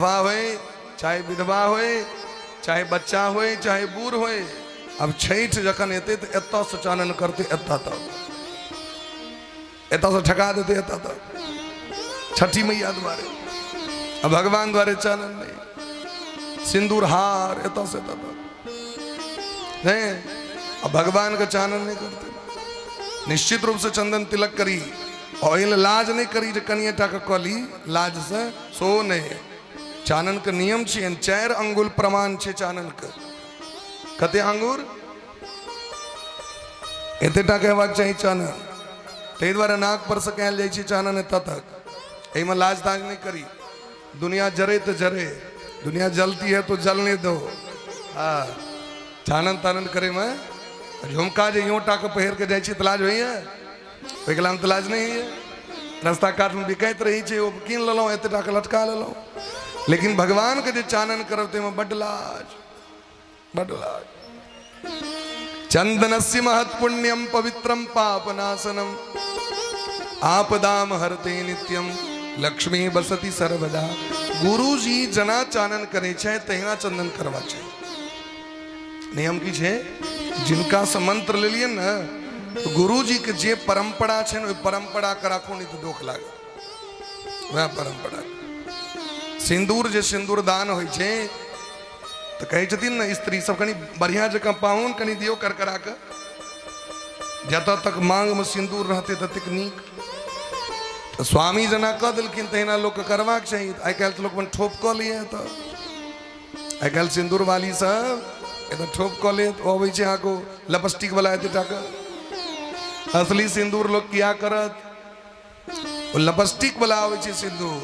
होए चाहे विधवा होए चाहे बच्चा होए चाहे बूढ़ होए। अब छठ जखन एते तो एत से चानन करते एत से ठका देते एत तक छठी मैया द्वारे। अब भगवान द्वारे चानन नहीं, सिंदूर हार एत से तक नहीं। अब भगवान का चानन नहीं करते, निश्चित रूप से चंदन तिलक करी और लाज नहीं करी जो कनिया टाका कली लाज से सो नहीं। चानन का नियम छे 4 अंगुल प्रमाण छे चानन का। कते अंगुर एते टाके हेबाक चाहिए चानन, ते द्वारा नाक पर से कहल जाय छे चानन एत तक। एमे लाज ताज नहीं करी। दुनिया जरे तो जरे, दुनिया जलती है तो जलने दो। हाँ चानन तानन करे में झुमका जो यूं टाके पहिर के जाय छी त लाज होई है, ओकला में त लाज नहीं है। रास्ता काट में बिकाइत रही छे, वो कीन ललो एते टाके लटका ललो। लेकिन भगवान के जो चानन करते में बड लाज, बड लाज। चंदनस्य महत् पुण्यम पवित्रम पापनाशनम आपदाम हरते नित्यम लक्ष्मी बसती सर्वदा। गुरु जी जना चानन करे छे तहिना चंदन करवा छे। नियम की छे जिनका से मंत्र ले लिए ना तो गुरु जी के जे परंपरा छे न परंपरा के राखो नहीं तो दोख लागे। वह परंपरा सिंदूर जे सिंदूर दान होय छे तो कहे छथिन ना स्त्री सब कनी बढ़िया जगह पाहुन कनी दियो कर करा के, जत तक मांग में सिंदूर रहते तक नीक। तो स्वामी जना कह दिलखिन तहिना लोग के करवाक चाहिए। आई काल तो लोग अपन ठोप क लिए तो आई काल सिंदूर वाली सब एकदम ठोप क ले तो अबै छे आको लिपस्टिक वाला एते टाका। असली सिंदूर लोग किया करत वो लिपस्टिक वाला आवे छे सिंदूर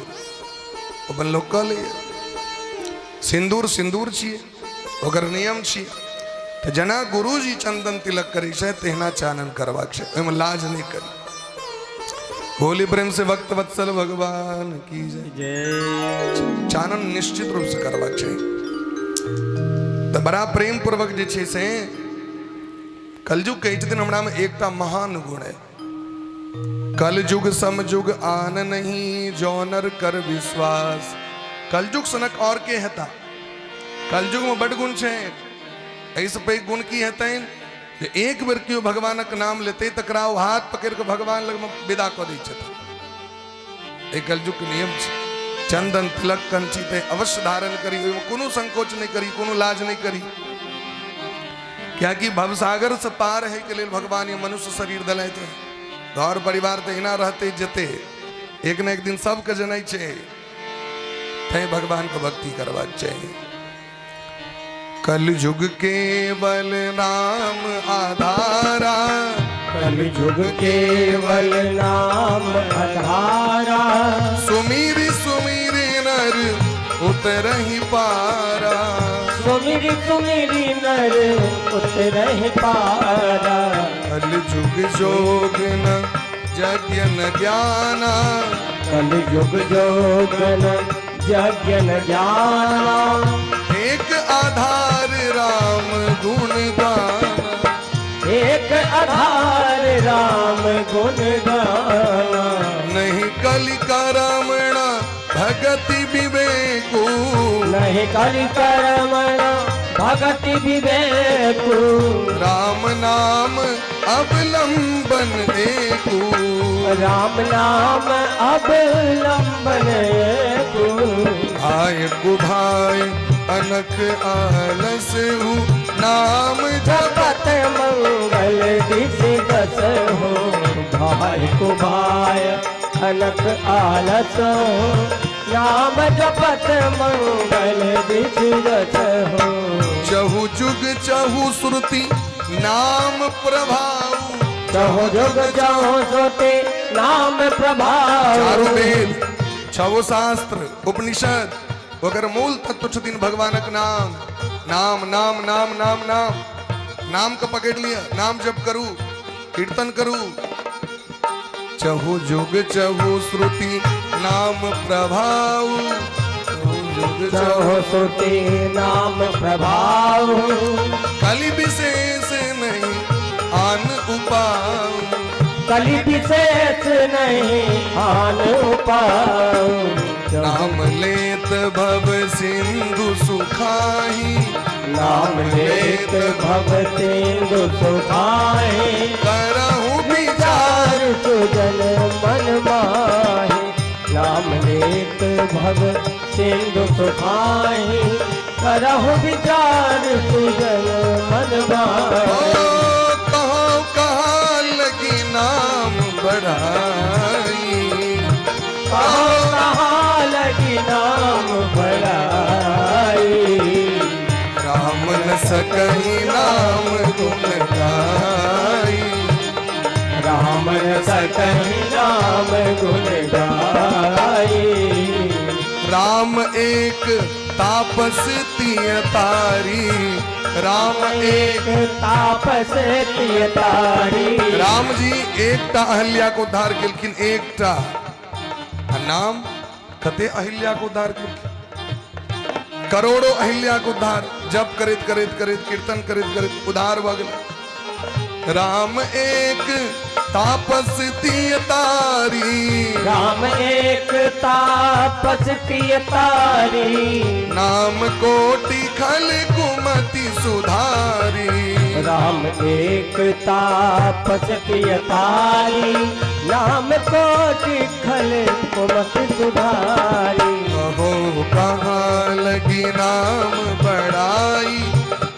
अपन लोग कह ले। सिंदूर सिंदूर छिए, ओकर नियम छिए। तो जना गुरु जी चंदन तिलक करे छे तेहना चानन करवाक छे, ओइमे लाज नहीं करी। बोली प्रेम से भक्त वत्सल भगवान की जय। चानन निश्चित रूप से करवाक चाहिए। तो बड़ा प्रेम पूर्वक जे छे से कलयुग कहे छथिन हमरा में एकटा महान गुण है। कलयुग समयुग आन नहीं जो नर कर विश्वास। कलयुग सनक और के हेता, कलयुग में बड़ गुण छे। ऐसे पे गुण की हेतै जे एक बेर क्यों भगवानक नाम लेते तकराओ हाथ पकड़ के भगवान लग में विदा क दै छथिन। एक कलयुग के नियम छे। चंदन तिलक कंठी ते अवश्य धारण करी, ओइमे कोनो संकोच नहीं करी, कोनो लाज नहीं करी। क्या कि भवसागर से पार है के लिए भगवान ये मनुष्य शरीर दले थे। घर परिवार तो इना रहते जते एक न एक दिन सबके जनै छे थे भगवान को भक्ति करवाक चाहिए। कलयुग केवल नाम आधारा, कलयुग केवल नाम आधारा। सुमिर सुमिर नर उतरहि पारा, सुमिर सुमिर नर उतरहि पारा। कलयुग जोग न यज्ञ न ज्ञाना, कलयुग जोग न यज्ञ न ज्ञाना। एक आधार राम गुण गाना, एक आधार राम गुण गाना। नहीं कलि करमणा भगति विवेकु, नहीं कलि करमणा भगति विवेकु। राम नाम अवलंबन एकु, राम नाम अवलंबन एकु। आय कुभाय अनक आलस हु, नाम जपत मंगल दिशि दस हो। भाई को भाई अनक आलस हो, नाम जपत मंगल दिशि दस हो। चहु जुग चहु श्रुति नाम प्रभाव, चहु जुग चहु श्रुति नाम प्रभाव। चारों वेद छवो शास्त्र उपनिषद वगैरह मूल तत्व छथिन भगवानक नाम। नाम नाम नाम नाम नाम नाम का पकड़ लिया, नाम जप करू कीर्तन करू। चहु जुग चहु श्रुति नाम प्रभाव, चहु श्रुति नाम प्रभाव। कलि विशेष नहीं आन उपाय, कलि विशेष नहीं आन उपाय। नाम लेत लेत भव सिंधु सुखाही, नाम लेत भव सिंधु सुखाए, करहु विचार सुजन मन माहे। नाम लेत भव सिंधु सुखाए, करहु विचार सुजन मन माहे। कहो कहाँ लगी नाम बढ़ाई, कहो कहाँ लगी नाम बढ़ाई, राम न सकही नाम गुण गाई, राम न सकही नाम गुण गाई। राम एक तापस तिय तारी, राम एक तापस तिय तारी। राम जी एकटा अहिल्या को उद्धार केलखिन, एकटा नाम कते अहिल्या को उद्धार केलखिन, करोड़ों अहिल्या को उद्धार, जप करित करित करित कीर्तन करित करित उद्धार भ गेल। राम एक तापस तिय तारी, राम एक तापस तिय तारी, नाम कोटि खल कुमति सुधारी। राम एक तापस तिय तारी, नाम कोटि खल कुमति सुधारी। कहो कहाँ लगी नाम बढ़ाई,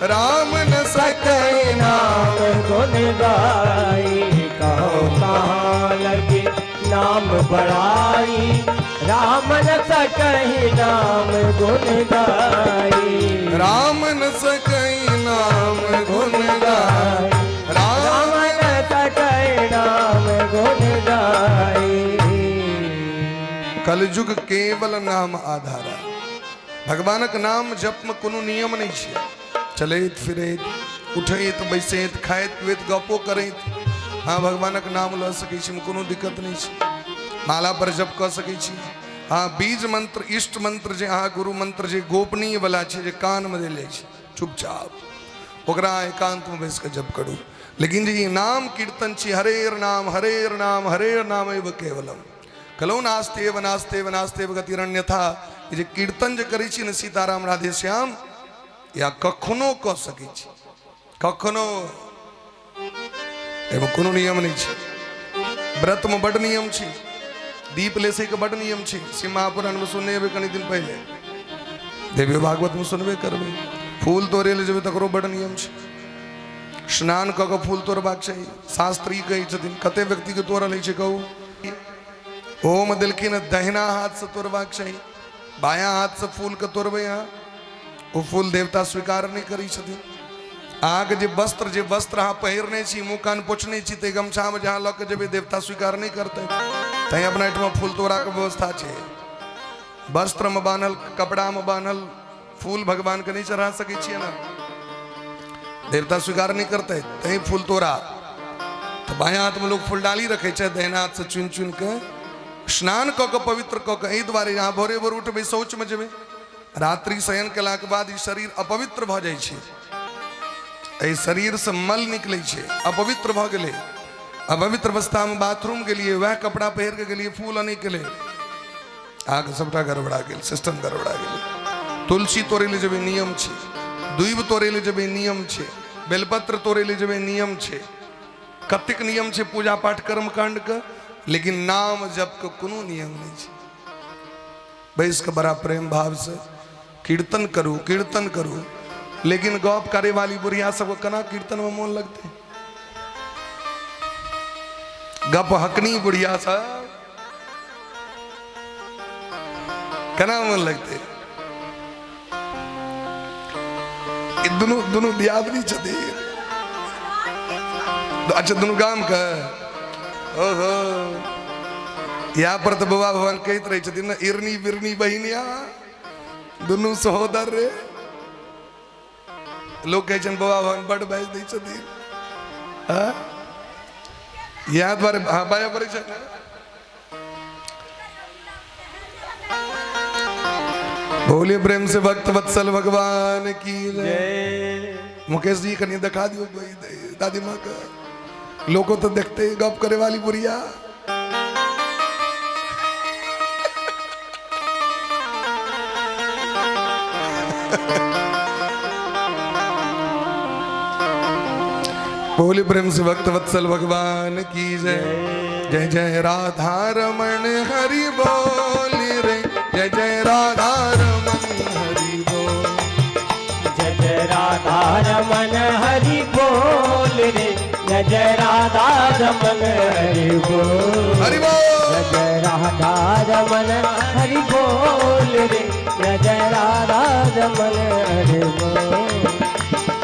राम न सके नाम गुण गाई। कहो कहाँ लगी नाम बढ़ाई, राम न सकहि नाम गुण गाई। राम न सके नाम गुण गाई, राम न सकहि नाम गुण गाई। कलयुग केवल नाम आधारा, भगवानक नाम जप में कोनो नियम नहीं छे। चलैत फिरैत उठैत बैसैत खाइत पीबैत गपो करैत हाँ भगवानक नाम लऽ सकै छी, कोनो दिक्कत नहीं छै। माला पर जप कऽ सकै छी। हाँ बीज मंत्र इष्ट मंत्र जे अहाँ गुरु मंत्र जे गोपनीय वाला छै, जे कान में देल जाइ छै, चुपचाप ओकरा एकांत में बैस कऽ जप करू। लेकिन जे ई नाम कीर्तन छी, हरेर नाम हरेर नाम हरेर नाम एव केवलम, कलो नास्तेव नास्तेव नास्तेव गतिरन्यथा। जे कीर्तन जे करै छी ने सीताराम राधे श्याम, या कखनो कऽ सकै छी, कखनो, एहिमे कोनो नियम नहीं छै। व्रत में बड़ नियम छै, दीप लेसे के बड़ नियम छै। शिव महापुराण में सुनने हेबै कनि दिन पहले, देवी भागवत में सुनबे करबै। फूल तोड़े ले जेबै तकरो बड़ नियम छै। स्नान कऽ कऽ फूल तोड़बाक चाही। शास्त्र ई कहै छथिन, कते व्यक्ति के तोड़ल होइ छै कहू। ओम देलखिन दहिना हाथ से तोड़बाक चाही, बायां हाथ से फूल के तोड़बै अहाँ, वो फूल देवता स्वीकार नहीं करी छथिन। आग जे वस्त्र अहाँ पहिरने छी, मुँह कान पोछने छी, ते गमछा में जहाँ लऽ के जेबै देवता स्वीकार नहीं करते। तैं अपना एहिठमा फूल तोड़ा के व्यवस्था छै। वस्त्र में बान्हल, कपड़ा में बान्हल फूल भगवान के नहीं चढ़ा सकै छियै ना, देवता स्वीकार नहीं करते। तैं फूल तोड़ा तो बायां हाथ में लोग फूल डाली रखे छै, दहिना हाथ से चुन चुन के स्नान कऽ के पवित्र कऽ के। एहि दुआरे यहाँ भोरे भोर उठबै, शौच में जेबै, रात्रि शयन केला के बाद ई शरीर अपवित्र भ जाइ छै। एहि शरीर से मल निकलै छै, अपवित्र भ गेलै। अपवित्र अवस्था में बाथरूम गेलिए, वह कपड़ा पहिर के गेलिए, फूल आने के लिए, आगे सबटा गड़बड़ा गेल, सिस्टम गड़बड़ा गेल। तुलसी तोड़े ले जेबै नियम छै, दूब तोड़े ले जेबै नियम छै, बेलपत्र तोड़े ले जेबै नियम छै, कतेक नियम छै पूजा पाठ कर्म कांड के। लेकिन नाम जप के कोनो नियम नहीं छै। बैस के बड़ा प्रेम भाव से कीर्तन करू, कीर्तन करू। लेकिन गप करे वाली बुढ़िया सबको कना कीर्तन में मन लगते, गप हकनी बुढ़िया सब कना मन लगते। दोनों दियादनी छथिन, अच्छा दोनों गाम का। ओहो यहाँ पर तो बाबा भगवान कहते रहे छथिन ना, इरनी बिरनी बहिनिया दोनों सहोदर रे। लोग कहे छन बाबा भगवान बड़ बाज दै छथिन। हाँ यहाँ द्वारे हाँ बाया पड़े छन। बोलिए प्रेम से भक्त वत्सल भगवान की जय। मुकेश जी कहीं दिखा दियो दादी माँ का, लोगों तो देखते गप करे वाली बुढ़िया। बोली प्रेम से भक्त वत्सल भगवान की जय। जय जय राधा रमण हरि बोल रे, जय जय राधा रमण हरि बोल। जय जय राधा रमन हरि बोल रे, जय जय राधा रमन हरि बोल। हरि बोल। जय जय राधा रमन हरि बोल रे, जय जय राधा रमन हरि बोल।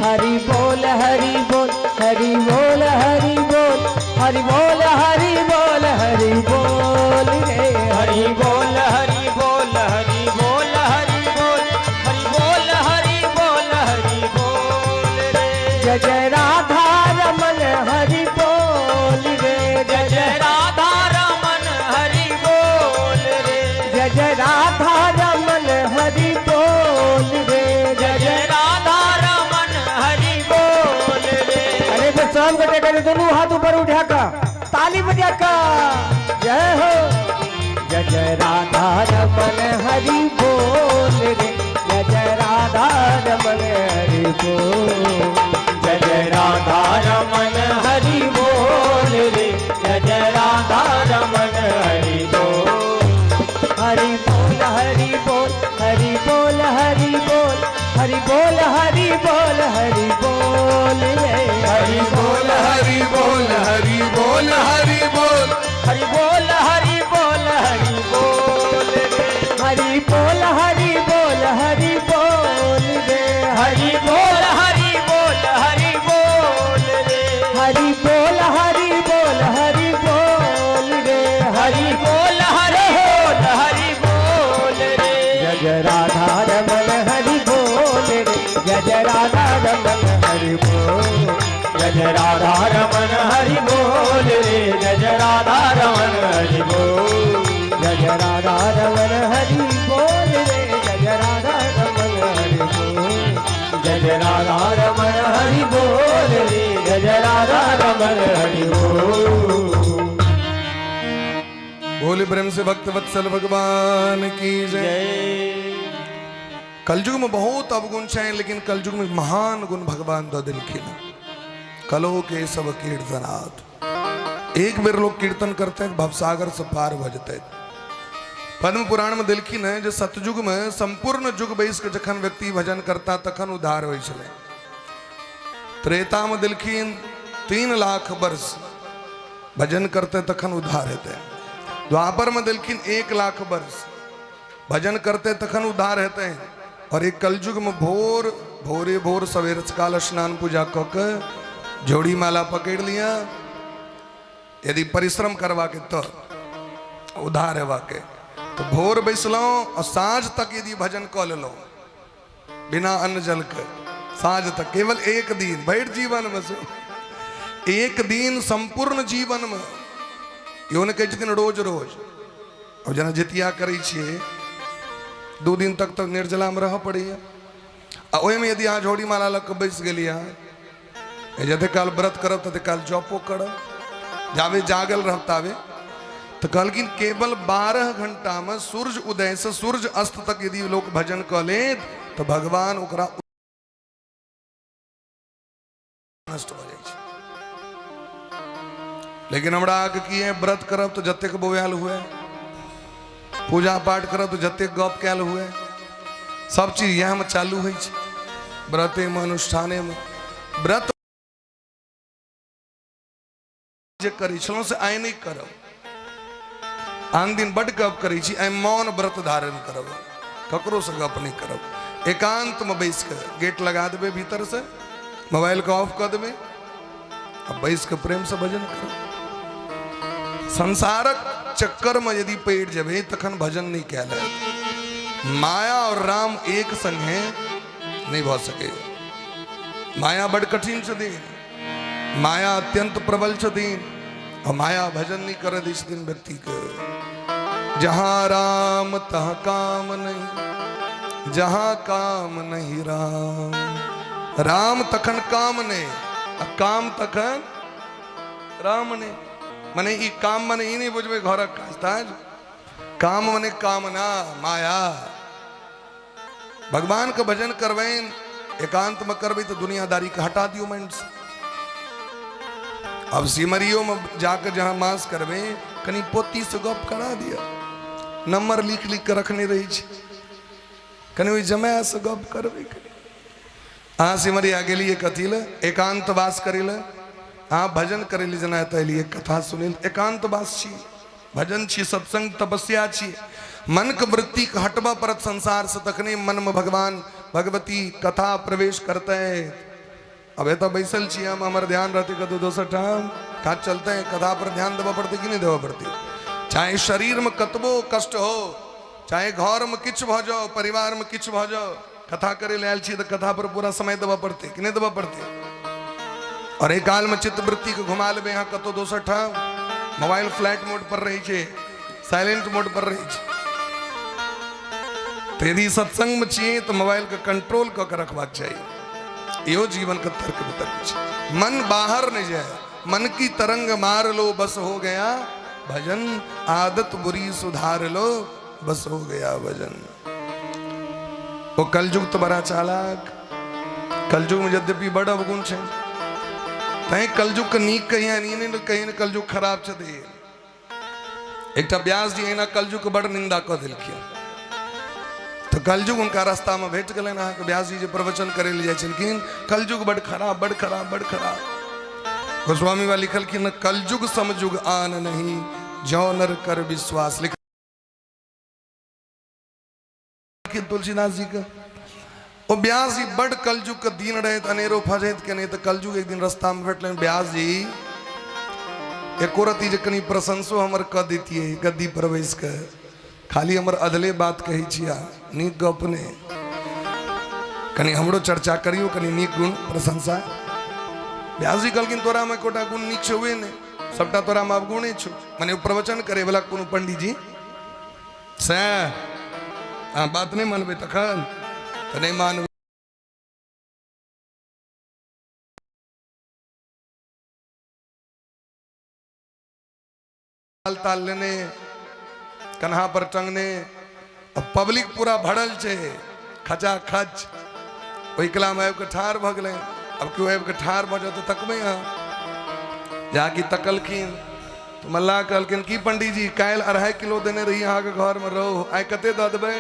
हरि बोल हरि बोल हरि बोल हरि बोल, हरि बोल हरि बोल हरि बोल रे। हरि बोल हरि बोल हरि बोल हरि बोल, हरि बोल हरि बोल हरि बोल रे। जय जय राधा रमन हरि बोल रे, जय जय राधा रमन हरि बोल रे। जय जय राधा रमन हरि बोल रे, जय जय राधा रमन हरि बोल रे। अरे तो शाम को करे दोनों हाथ ऊपर उठा का ताली बजा का जय हो। जय जय राधा रमन हरि बोल रे, जय जय राधा रमन हरि बोल। जय जय राधा रमन हरि बोल रे, जय जय राधा रमन हरि बोल। हरि बोल हरि बोल हरि बोल हरि बोल, हरि बोल हरि बोल हरि बोल रे। हरि बोल हरि बोल हरि बोल हरि बोल, हरि बोल हरि बोल हरि बोल रे। हरि बोल हरि बोल हरि बोल रे, हरि बोल हरि बोल हरि बोल रे। हरि बोल हरि बोल हरि बोल रे, हरि बोल हरि बोल हरि बोल रे। जय जय राधा रमन हरि बोल रे, जय जय राधा रमन हरि बोल। जय जय राधा रमन हरि बोल रे, जय जय राधा रमन हरि बोल। जय जय राधा रमन हरि बोल रे, जय जय राधा रमन हरि बोल। जय जय राधा रमन हरि बोल रे, जय जय राधा रमन हरि बोल। बोली प्रेम से भक्त वत्सल भगवान की जय। कलयुग में बहुत अवगुण है, लेकिन कलयुग में महान गुण भगवान दो दिल खिला। कलो के सब कीर्तनाथ। एक बेर लोग कीर्तन करते हैं भवसागर से पार भजते। पद्म पुराण में दिलखिन है जो सतयुग में संपूर्ण युग बैस के जखन व्यक्ति भजन करता तखन उद्धार हो चले। त्रेता में दिलखिन 3 लाख वर्ष भजन करते तखन उद्धार होते। द्वापर में दिलखिन 1 लाख वर्ष भजन करते तखन उद्धार होते हैं। और एक कलयुग में भोरे भोर सवेर काल स्नान पूजा कके जोड़ी माला पकड़ लिया, यदि परिश्रम करवा के तो उधार हेवा के तो भोर बैसलो और साँझ तक यदि भजन कऽ लो बिना अन्न जल के, साँझ तक केवल 1 दिन भैर जीवन में से 1 दिन संपूर्ण जीवन में यो ने कहे छथिन रोज रोज। और जना जितिया करै छियै 2 दिन तक तो निर्जला में रह पड़ैया। आ ओहि में यदि अहाँ झोड़ी माला लग के बैस गेलियै, जते काल व्रत करब तते काल जपो करब, जावे जागल रहब तावे। तो कहलखिन केवल 12 घंटा में सूर्य उदय से सूर्य अस्त तक यदि लोग भजन कऽ लेत तो भगवान ओकरा नष्ट हो जाए। लेकिन हमरा आगे की है व्रत करब तो जतेक बोआल हुए, पूजा पाठ करब तो जतेक गप कैल हुए, सब चीज यहाँ में चालू है। व्रते में अनुष्ठाने में व्रत जे करी छलों से आइ नहीं करब। आन दिन बड़ गप करी छी, आइ मौन व्रत धारण करब, ककरो से गप नहीं करब। एकांत में बैस के गेट लगा देबे, भीतर से मोबाइल को ऑफ कर देबे, अब बैस के प्रेम से भजन करब। संसारक चक्कर में यदि पड़ जाबे तखन भजन नहीं कैल। माया और राम एक संग है नहीं भ सके। माया बड़ कठिन छथिन, माया अत्यंत प्रबल छथिन और माया भजन नहीं करे दी छथिन व्यक्ति के। जहां राम तहाँ काम नहीं, जहां काम नहीं राम। राम तखन काम ने, काम तखन राम ने। मने ई काम मने ई नहीं बुझबे घरक काज ताज। काम मने कामना माया। भगवान का भजन करवें एकांत में करवे तो दुनियादारी का हटा दियो माइंड से। अब सिमरियो में जाकर जहां मास करवे कनी पोती से गप करा दिया, नंबर लिख लिख कर रखने रही छे, कनी वही जमाया से गप करवे। हाँ सिमरिया गेलिए कथी ले एकांत वास करेले, हाँ भजन करेली जना तैलिए कथा सुनिल एकांत वास छी, भजन छी, सत्संग तपस्या छी। मन के वृत्ति के हटवा परत संसार से तकने मन में भगवान भगवती कथा प्रवेश करते हैं। अब तो बैसल छी हम, हमारे ध्यान रहते कदू दोसर ठाम का चलते हैं, कथा पर ध्यान देवा पड़ती कि नहीं देवा पड़ती। चाहे शरीर में कतबो कष्ट हो, चाहे घर में किछ भ जाओ, परिवार में किछ भ जाओ, कथा करे लायल छी तो कथा पर पूरा समय देवा पड़ते कि नहीं देवा पड़ते। और एक काल में चित्त वृत्ति को घुमा ले यहाँ कतो दोसर ठाम, मोबाइल फ्लाइट मोड पर रही छे, साइलेंट मोड पर रही छे। तो यदि सत्संग में चाहिए तो मोबाइल का कंट्रोल कर रखवा चाहिए। यो जीवन का तर्क बता, मन बाहर नहीं जाए, मन की तरंग मार लो बस हो गया भजन, आदत बुरी सुधार लो बस हो गया भजन। वो कलयुग तो बड़ा चालाक, कलयुग में यद्यपि बड़ा अवगुण है, तय कलयुग का नीक कहीं नहीं कहीं कलयुग खराब छे। एक व्यास जी है ना कलयुग के बड़ निंदा कर दिलखिन, तो कलयुग उनका रास्ता में भेट गए ना व्यास जी प्रवचन करे ले जाए, कलयुग बड़ खराब बड़ खराब बड़ खराब। गोस्वामी वाली लिखल कि न कलयुग समजुग आन नहीं, जौ नर कर विश्वास। लिख तुलसीदास जी का वो व्यास जी बड़ कलयुग का दीन रहे अनेरो फजेत के नहीं तो कलयुग एक दिन रास्ता में बैठ लें। व्यास जी एक औरती जे कनी प्रशंसो हमर क देती है गद्दी प्रवेश के, खाली हमर अदले बात कही छिया, नीक गप ने कनी हमरो चर्चा करियो, कनी नीक गुण प्रशंसा। व्यास जी कहलखिन तोरा में कोटा गुण नीक छुए ने, सबटा तोरा में अवगुणे छु। माने प्रवचन करे वाला कोनो पंडित जी से बात नहीं मानबे तखन तो नहीं मानबे। ताल लेने कन्हा पर टंगने, अब पब्लिक पूरा भरल छे खचा खच, वही कलाम आब के ठार भ गए। अब क्यों आब के ठार भ जाओ तो तकबे यहाँ जाकि तकलखिन तो मल्लाह कहलखिन की पंडित जी काल 2.5 किलो देने रही अहाँ के घर में रहो, आइ कते द देबै।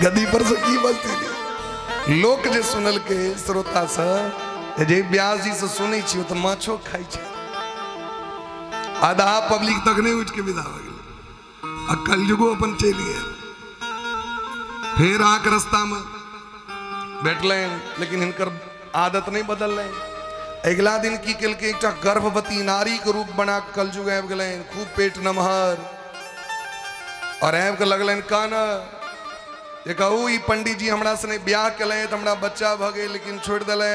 गद्दी पर से की बजते लोक जे सुनल के श्रोता से जे व्यास जी से सुनै छी तो माछो खाई छै, आधा पब्लिक तक नहीं उठ के विदा हो गए। आ कलयुगो अपन चलि गए, फिर आके रास्ता में बैठले, लेकिन इनकर आदत नहीं बदल रहे। अगला दिन की कल के एक गर्भवती नारी के रूप बना कलयुग आबि गए, खूब पेट नमहर और आबि के लगल काना। ये कहू ई पंडित जी हमरा से ब्याह कले तो हमरा बच्चा भ गए लेकिन छोड़ दिले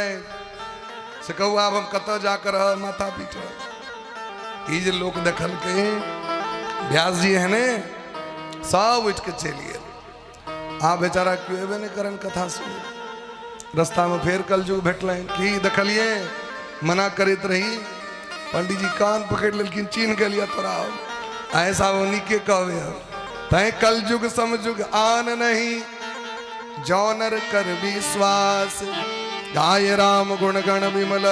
से कहू आब हम कत जाकर माथा पीट। ई जे लोग देखल के व्यास जी है ने सब उठ के चलिए, आ बेचारा क्यों एबे नहीं करन कथा सुन। रास्ता में फिर कलयुग भेटल कि देखलिए मना करत रही, पंडित जी कान पकड़ लेकिन चिन्ह के लिया तोरा ऐसा वो निके कहवे तय कलयुग समझुग आन नहीं, जौ नर कर विश्वास, गाय राम गुण गण विमल,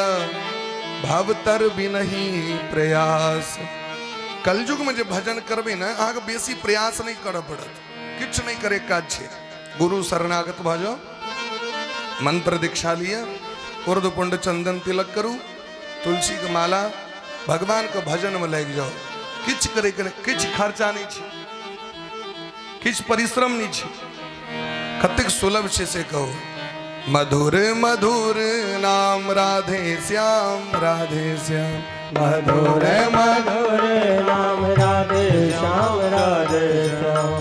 भवतर भी नहीं प्रयास। कलयुग में जो भजन करबे ना आगे बेसी प्रयास नहीं कर पड़त, किछ नहीं करे काज छे। गुरु शरणागत भजो, मंत्र दीक्षा लिया, उर्द पुंड चंदन तिलक करू, तुलसी के माला, भगवान के भजन में लग जाओ। किछ करे किछ खर्चा नहीं छे, किछ परिश्रम नहीं छे, कतेक सुलभ छे से कहो। मधुर मधुर नाम राधे श्याम राधे श्याम, मधुर मधुर नाम राधे श्याम राधे श्याम,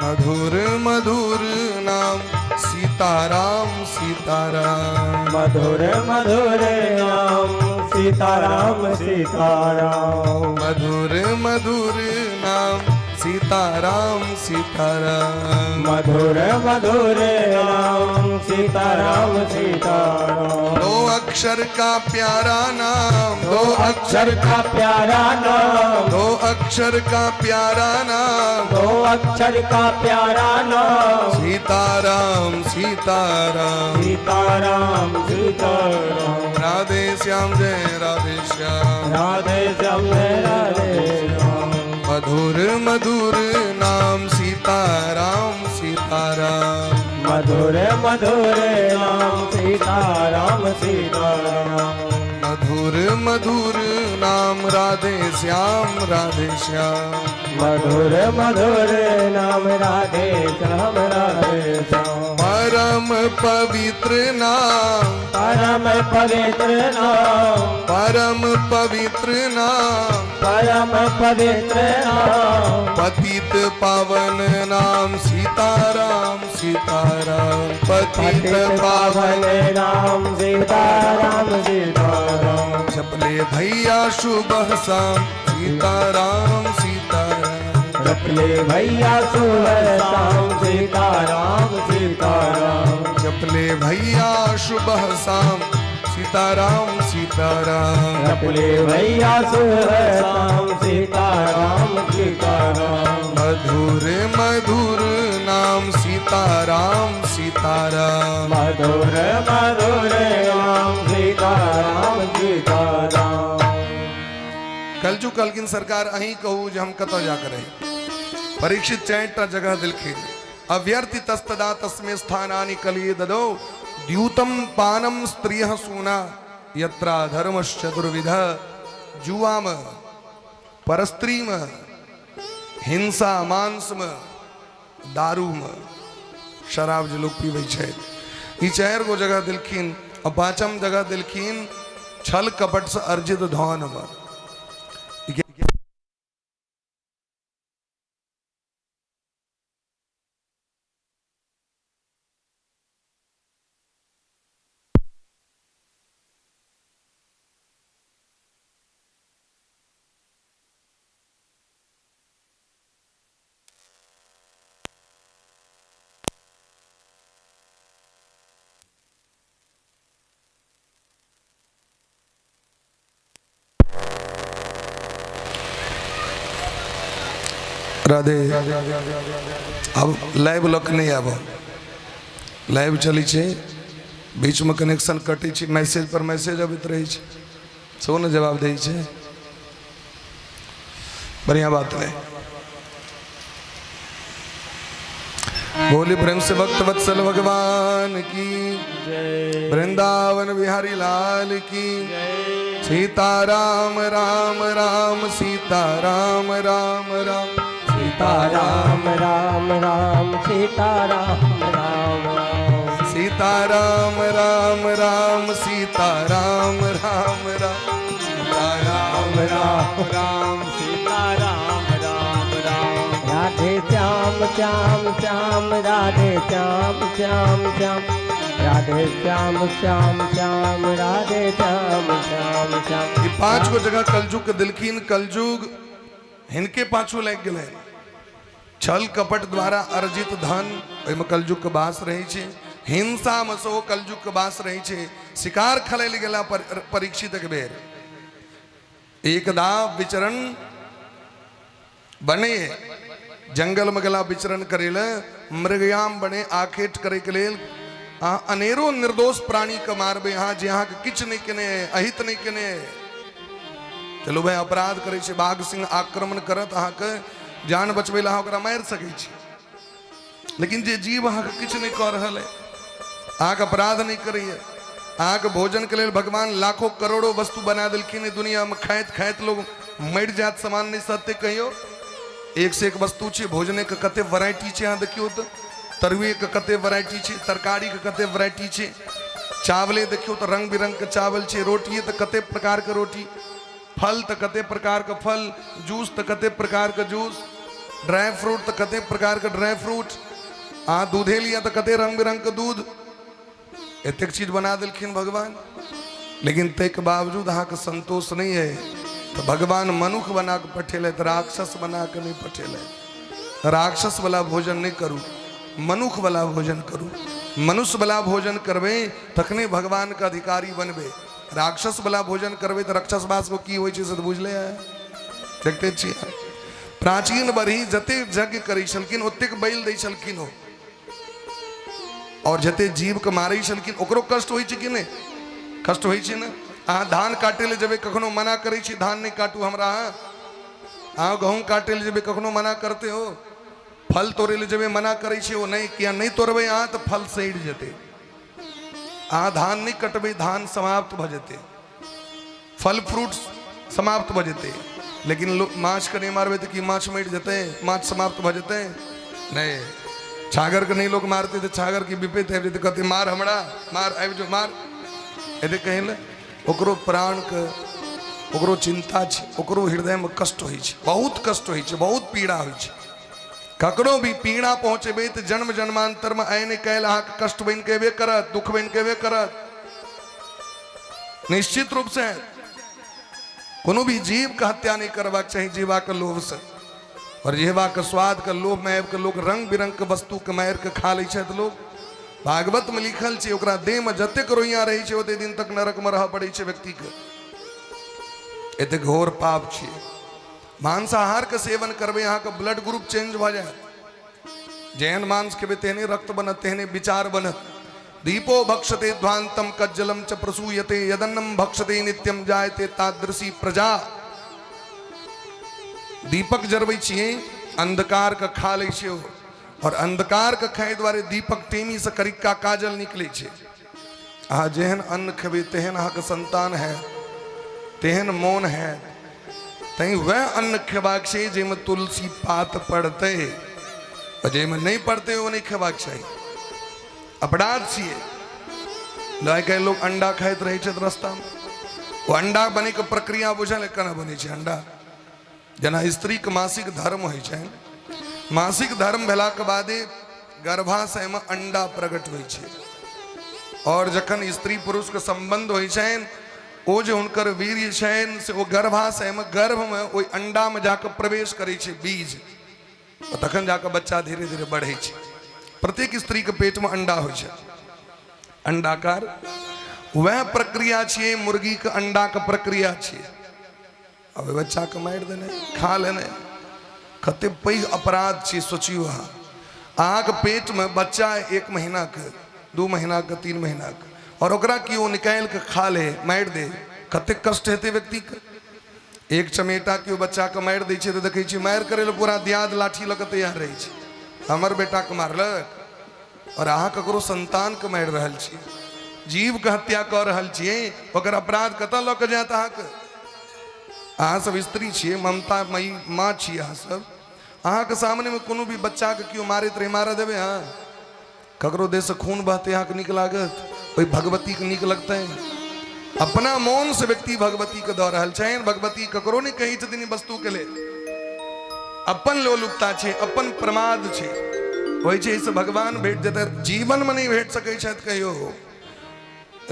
मधुर मधुर नाम सीताराम सीताराम, मधुर मधुर नाम सीताराम सीताराम, मधुर मधुर नाम सीताराम सीताराम, मधुर मधुर नाम सीताराम सीताराम। दो अक्षर का प्यारा नाम, दो अक्षर का प्यारा नाम, दो अक्षर का प्यारा नाम, दो अक्षर का प्यारा नाम, सीताराम सीताराम, सीताराम सीताराम, राधे श्याम जय राधे श्याम, राधे श्याम जय राधे श्याम। मधुर मधुर नाम सीताराम सीताराम, मधुर मधुर नाम सीताराम सीताराम, मधुर मधुर नाम राधे श्याम राधे श्याम, मधुर मधुर नाम राधे श्याम राधे श्याम। परम पवित्र नाम, परम पवित्र नाम, परम पवित्र नाम, परम पवित्र नाम, पतित पावन नाम सीताराम सीताराम, पतित पावन नाम सीताराम सीताराम। जपले भैया शुभ शाम सीताराम सीताराम, जपले भैया सुबह शाम सीताराम सीताराम, जपले भैया शुभ शाम सीताराम सीताराम, जपले भैया सुबह शाम सीताराम सीताराम। मधुर मधुर नाम सीताराम सीताराम, मधुर मधुर नाम सीताराम सीताराम। कलजु कलकिन सरकार अही कहू जे हम कत जा करे परीक्षित चैटा जगह दिलखिन अव्यर्थि तस्तदा तस्मे स्थानानि कलिये ददो द्यूतम पानम स्त्रियः सूना यत्रा धर्मश्चतुर्विध, जुआम परस्त्रीम हिंसा मांसम दारूम शराब जो लोग पीवे छे ई चार गो जगह दिलखिन और पांचम जगह दिलखिन छल कपट से अर्जित धन में। राधे अब लाइव लक नहीं आब लाइव चली छे बीच में कनेक्शन कटी छे मैसेज पर मैसेज अबित रही छे सो ने जवाब दे छे बढ़िया बात है। बोली प्रेम से भक्त वत्सल भगवान की वृंदावन बिहारी लाल की सीताराम राम राम सीताराम राम राम सीताराम राम राम सीताराम राम राम सीताराम राम राम सीताराम राम राम सीताराम राम राम सीताराम राम राम राधे श्याम श्याम श्याम राधे श्याम श्याम श्याम राधे श्याम श्याम श्याम राधे श्याम श्याम श्याम। ये पांच गो जगह कलजुग के दिलखीन कलजुग हिनके पांचों लग गए छल कपट द्वारा अर्जित धन ओहिमे कलजुग के बास रही छे, हिंसा में सो कलजुग के बास रही छे, शिकार खलेल गेला परीक्षित के बेर एकदा विचरण बने जंगल में गला विचरण करेल मृगयाम बने आखेट करे के लेल अनेरो निर्दोष प्राणी के मारबे यहाँ जे यहाँ के किछ नहीं कने अहित नहीं कने चलो भाई अपराध करे छे बाघ सिंह आक्रमण करत अहाँ के जान बचबे ला ओकरा मार सके छी, लेकिन जे जीव अहाँ के किछ नहीं कर रहल है अहाँ के अपराध नहीं करिए अहाँ के भोजन के लिए भगवान लाखों करोड़ों वस्तु बना दिलखिन दुनिया में खाइत खाइत लोग मर जात समान नहीं सत्य कहियो एक से एक वस्तु छे भोजने के कते वैरायटी छे अहाँ देखियो तो तरुए के कते वैरायटी छे तरकारी के कते वैरायटी छे चावले देखियो तो रंग बिरंग के चावल छे रोटी तो कते प्रकार के रोटी फल तो कते प्रकार का फल जूस तो कते प्रकार का जूस ड्राई फ्रूट तो कते प्रकार का ड्राई फ्रूट दूधे लिया तो कते रंग बिरंग का दूध एतेक चीज बना दिलखिन भगवान, लेकिन तक बावजूद अहाँ के संतोष नहीं है तो भगवान मनुख बना के पठेले तो राक्षस बना के नहीं पठेले। राक्षस वाला भोजन नहीं करूँ मनुख वाला भोजन करूँ। मनुष्य वाला भोजन करबे तखने भगवान का अधिकारी बनबे, राक्षस वाला भोजन करबे तो राक्षसवास को की होइ छै से बुझले है। देखते छियै प्राचीन बरही जते यज्ञ करै छलखिन ओतेक बैल दै छलखिन हो, और जते जीव के मारै छलखिन ओकरो कष्ट होइ छै कि नहीं? कष्ट होइ छै ना। अहाँ धान काटे ले जेबे कखनो मना करै छी धान नहीं काटू हमरा, अहाँ गहूँ काटे ले जेबे कखनो मना करते हो, फल तोड़े ले जेबे मना करै छी, वो नहीं किया नहीं तोड़बे अहाँ तो फल सड़ जेते। अहाँ धान नहीं कटबे धान समाप्त भ जेते, फल फ्रूट समाप्त भ जेते, लेकिन माछ के नहीं मारबे तो कि माछ मर जेते, माछ समाप्त भ जेते नहीं। छागर के नहीं लोग मारते थे, छागर की विपरीत आबि जेते, कहते मार हमरा मार आबि जो मार, यदि कहें ओकरो प्राण के ओकरो चिंता छै, ओकरो हृदय में कष्ट होइ छै, बहुत कष्ट होइ छै, बहुत पीड़ा होइ छै। ककरो भी पीड़ा पहुँचेबे तो जन्म जन्मांतर में आय नहीं कैल अहाँ के कष्ट बन के एबे करत, दुख बन के एबे करत, निश्चित रूप से। कोनो भी जीव के हत्या नहीं करबाक चाहिए जीवा के लोभ से, और जीवा के स्वाद के लोभ में आबि के लोग रंग बिरंग के वस्तु के मार के खा लै छथि लोग। भागवत में लिखल छै ओकरा देह में जतेक रोइया रही छै ओते दिन तक नरक में रह पड़े छै व्यक्ति के, एते घोर पाप छै। मांसाहार के सेवन करबे अहाँ के ब्लड ग्रुप चेंज भ जाए, जेहन मांस खेबे तेहने रक्त बनत, तेहने विचार बनत। दीपो भक्षते ध्वांतम कज्जलम च प्रसूयते यदन्नम भक्षते नित्यम जायते तादृशी प्रजा। दीपक जरबै छियै अंधकार के खा लै छियै, और अंधकार के खाए द्वारे दीपक टेमी से करिका काजल निकले छै। अहाँ जेहन अन्न खेबे तेहन अहाँ के संतान है, तेहन मोन है, तई वह अन्न खेबाक छै जाहिमे तुलसी पात पड़ते, और जाहिमे नहीं पड़ते वो नहीं खेबाक चाहिए, अपराध छियै। आइ काल्हि लोग अंडा खाइत रहे छै रास्ता में, वो अंडा बने के प्रक्रिया बुझल केना बने छै अंडा। जेना स्त्री के मासिक धर्म होइ छै, मासिक धर्म भेला के बादे गर्भाशय में अंडा प्रकट होइ छै, और जखन स्त्री पुरुष के संबंध होइ छनि ओ जे हुनकर वीर्य छनि से वो गर्भाशय में गर्भ में ओहि अंडा में जाकर प्रवेश करे छै बीज, और तखन जाकर बच्चा धीरे धीरे बढ़े छै। प्रत्येक स्त्री के पेट में अंडा होइ छै, अंडाकार वह प्रक्रिया छियै मुर्गी के अंडा के प्रक्रिया छियै। अब बच्चा के मारि देने खा लेने कते पैघ अपराध छियै। सोचियो अहाँ के पेट में बच्चा 1 महीना के 2 महीना के 3 महीना के, और ओकरा कियो निकाल के खा ले मारि दे, कते कष्ट हेतै व्यक्ति के। एक चमेटा कियो बच्चा के मारि दै छै तो देखै छियै मारि करे ले पूरा दियाद लाठी लऽ के तैयार रहै छै, हमर बेटा के मारलक। और अहाँ ककरो संतान के मारि रहल छियै, जीव के हत्या कऽ रहल छियै, ओकर अपराध कतऽ लऽ के जायत अहाँ के? अहाँ सब स्त्री छियै, ममता मई माँ छियै अहाँ सब, अहाँ के सामने में कोनो भी बच्चा के कियो मारैत रहे मारऽ देबै अहाँ? ककरो देह से खून बहते अहाँ के नीक लागत? ओहि भगवती के नीक लगतै? अपना मौन से व्यक्ति भगवती के दऽ रहल छनि। भगवती ककरो नहीं कहै छथिन वस्तु के लेल, अपन लोलुपता छै, अपन प्रमाद छै, होइ छै से भगवान भेट जेतै, जीवन में नहीं भेट सकै छथि कहियो।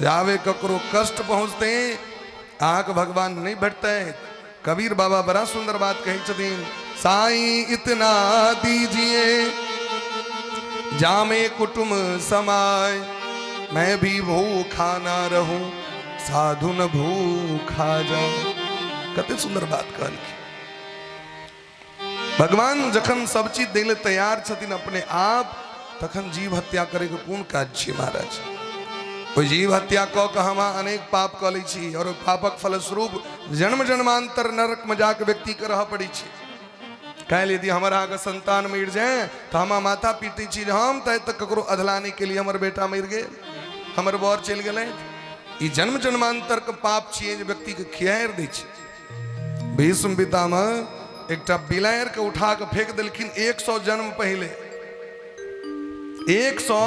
जावे ककरो कष्ट पहुँचते अहाँ के भगवान नहीं भेटतै। कबीर बाबा बड़ा सुंदर बात कही छथिन, साईं इतना दीजिए जामे कुटुम समाय, मैं भी भूखा ना रहूं साधु न भूखा जाऊं। कते सुंदर बात कहल। भगवान जखन सब चीज देले तैयार छथिन अपने आप, तखन जीव हत्या करे के कोन काज छै महाराज? ओहि जीव हत्या कऽ के हम अनेक पाप कऽ लै छी, और पापक फलस्वरूप जन्म जन्मांतर नरक में जाके व्यक्ति के रह पड़ै छै। काल्हि यदि हमर अहाँके संतान मरि जाए तो हम माथा पीटे छी, हम तक ककरो अधलाने के लिए हमर बेटा मरि गेल, हमर बर चलि गेलै। ई जन्म जन्मांतर के पाप छियै जे व्यक्ति के खियार दै छै। भीष्म पितामह एकटा बिलाड़ि के उठा के फेंक देलखिन 100 जन्म पहले। 100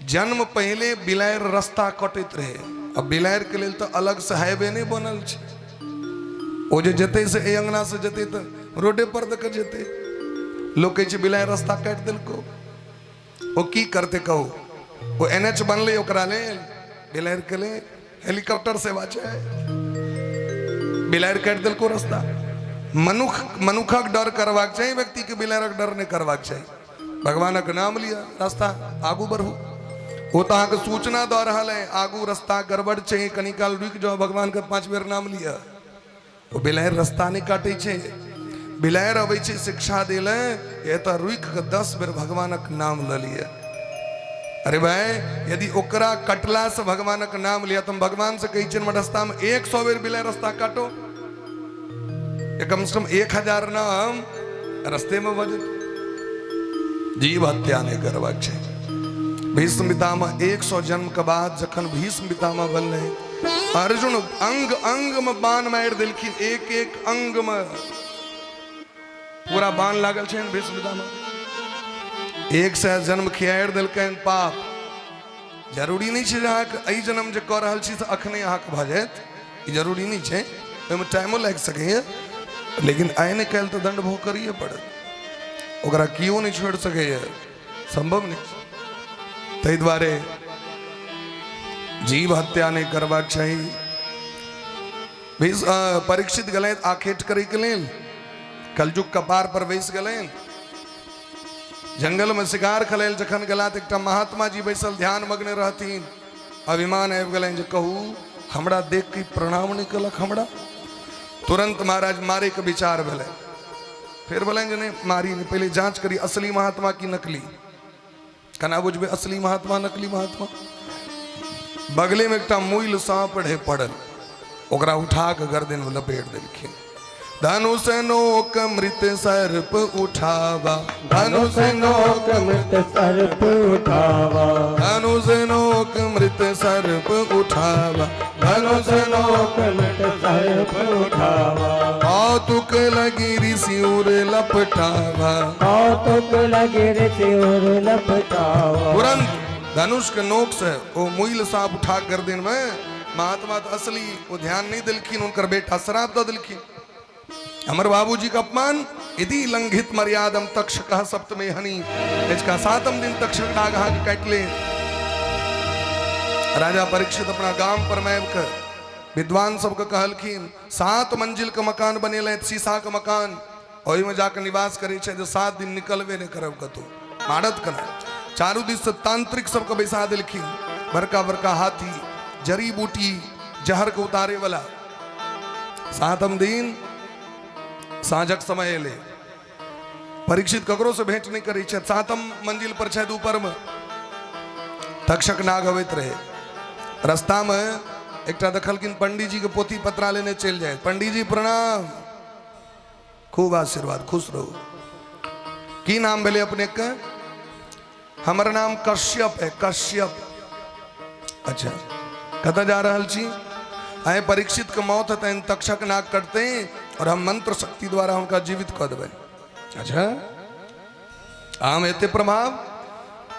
जन्म पहले बिलाड़ि रास्ता कटैत रहे। अब बिलाड़ि के लेल तो अलग से हाईवे नहीं बनल छै, ओ जे जेते से ए अंगना से जेते तो रोडे पर दे के जेते। लोग कहै छै बिलाड़ि रास्ता काटि देलको, ओ की करते कहू? वो NH बनले ओकरा लेल, बिलाड़ि के लेल हेलीकॉप्टर सेवा छै, बिलाड़ि काटि देलको रास्ता। मनुखक डर करबाक चाहिए, व्यक्ति के बिलाड़िक डर नहीं करबाक चाहिए। भगवानक नाम लिया, रास्ता आगू बढ़ू। वो तो अहाँ के सूचना दऽ रहल है आगू रास्ता गड़बड़ छै, कनी काल रुक जाओ, भगवान के 5 बेर नाम लिया। वो बिलायर रास्ता नहीं काटे छे, बिलायर अबै छे शिक्षा देले, ये तो रुक के 10 बेर भगवानक नाम ल लिया। अरे भाई यदि ओकरा कटला से भगवानक नाम लिया, तुम भगवान से कही छिन रास्ता में 100 बेर बिलाय रास्ता काटो, कम से कम 1000 नाम रास्ते में बजे। जीव हत्या नहीं करबाक छै। भीष्म पितामह 100 जन्म के बाद जखन भीष्म पितामह बनले, अर्जुन अंग अंग में बाण मारि देलखिन, एक एक अंग में पूरा बाण लागल छै भीष्म पितामह। 100 जन्म खियार देलकैन पाप। जरूरी नहीं छै अहाँके एहि जन्म जे कऽ रहल छी से अखने अहाँके भऽ जायत, ई जरूरी नहीं छै, ओहिमे टाइमो लागि सकैए, लेकिन आइ नहि काल्हि तऽ दंड भोग करिए पड़त, ओकरा कियो नहीं छोड़ सकैए, संभव नहीं। ताहि दुआरे जीव हत्या नहीं करबाक चाही। परीक्षित गेलैथ आखेट करैके लेल, कलयुग कपार पर बैस गेलैन, जंगल में शिकार खलेल जखन गेला तऽ एकटा महात्मा जी बैसल ध्यान मग्न रहथिन। अभिमान आबि गेलनि जे कहू हमरा देख के प्रणाम नहीं कलक हमरा। तुरंत महाराज मारे के विचार भेलै। फिर बोलें जे नहीं मारी नहीं, पहले जांच करी असली महात्मा की नकली। कना बुझबे असली महात्मा नकली महात्मा। बगले में एकटा मूल सांप रहे पड़ल, ओकरा उठा के गर्दन में लपेट देलखिन। धनुष नोक मृत सर्प उठावा, धनुष नोक मृत सर्प उठावा, धनुष नोक मृत सर्प उठावा, धनुष नोक मृत सर्प उठावा, कौतुक लगी ऋषिउर लपटावा, कौतुक लगी ऋषिउर लपटावा। तुरंत धनुष के नोक से वो मूल सांप उठा गर्दन में, महात्मा तो असली वो ध्यान नहीं दिलखिन, उनकर बेटा श्राप दऽ देलखिन। हमर बाबूजी का अपमान यदि लंघित मर्यादम तक्षक सप्तमे हनि, इसका 7म दिन तक्षक नाग काट ले। राजा परीक्षित अपना गांव पर मैब कर विद्वान सबके कहलखिन 7 मंजिल के मकान बनेले, शीशा के मकान, ओहि में जाकर निवास करे छे, जो 7 दिन निकलबे नहीं करब कतौ, मारत कना। चारू दिस से तांत्रिक सबके बैसा देलखिन, बड़का बड़का हाथी, जड़ी बूटी, जहर के उतारे वाला। 7म दिन साँझक समय एले, परीक्षित ककरो से भेंट नहीं करी छे, 7म मंजिल पर छे ऊपर में। तक्षक नाग अबैत रहे, रास्ता में एकटा देखलखिन पंडित जी के पोथी पत्रा लेने चल जाए। पंडित जी प्रणाम, खूब आशीर्वाद, खुश रहो। की नाम भेले अपने के? हमर नाम कश्यप है, कश्यप। अच्छा कतऽ जा रहल छी? आए परीक्षित के मौत हेतनि, तक्षक नाग कटते और हम मंत्र शक्ति द्वारा उनका जीवित कर देवे। अच्छा आम एते प्रभाव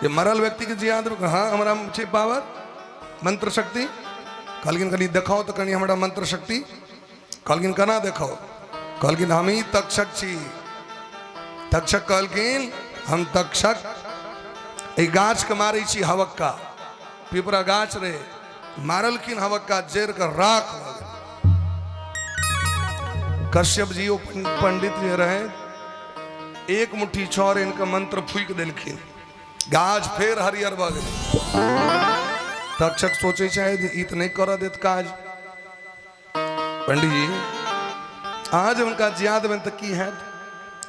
ये मरल व्यक्ति के जिया देवे। हाँ हमारा छे पावर मंत्र शक्ति। कहलखिन कनी देखाओ तो कनी हमारा मंत्र शक्ति। कहलखिन कना देखाओ? कहलखिन हम ही तक्षक छी। तक्षक कहलखिन हम तक्षक ए गाछ के मारे छी, हवक्का पिपरा गाछ रहे, मारलखिन हवक्का, जेर कर राख। कश्यप जी पंडित जी रहे, एक मुट्ठी छौर इनका मंत्र फूक देलखिन, गाछ फेर हरियर भ गेल। तक्षक सोचे शायद इत नहीं कर देत काज। पंडित जी आज उनका जियाद में तक की है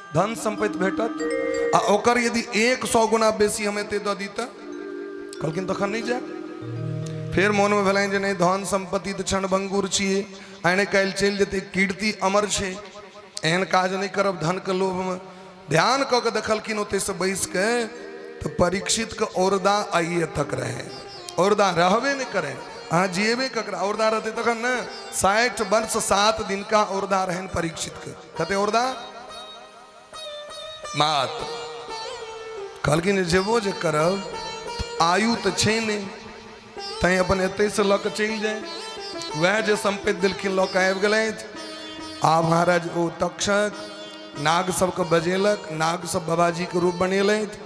धन संपत्ति भेटत, आ ओकर यदि 100 गुना बेसी हमें ते दऽ दीता। कहलखिन तखन नहीं जाए। फिर मोन में भेलनि जे नहीं धन संपत्ति तो क्षणभंगुर छिए, आने काल्हि चलि जेतै, कीर्ति अमर छै, एहन काज नहीं करब धन के लोभ में। ध्यान कऽ के देखलखिन ओते से बैस के, तो परीक्षित के औरदा आइए तक रहे, औरदा रहबे नहीं करे। अहाँ जियेबे ककरा, औरदा रहते तखन न। 60 वर्ष 7 दिन का औरदा रहन परीक्षित के। कते औरदा? मात। कहलखिन जेबो जे करब आयु तो छै नहीं, तैं अपन एते से लऽ के चलि जाए। वह जे संपत्ति दिलखिन लऽ के आबि गेलथि। आब महाराज ओ तक्षक नाग सबके बजेलक, नाग सब बाबाजी के रूप बनेलथि,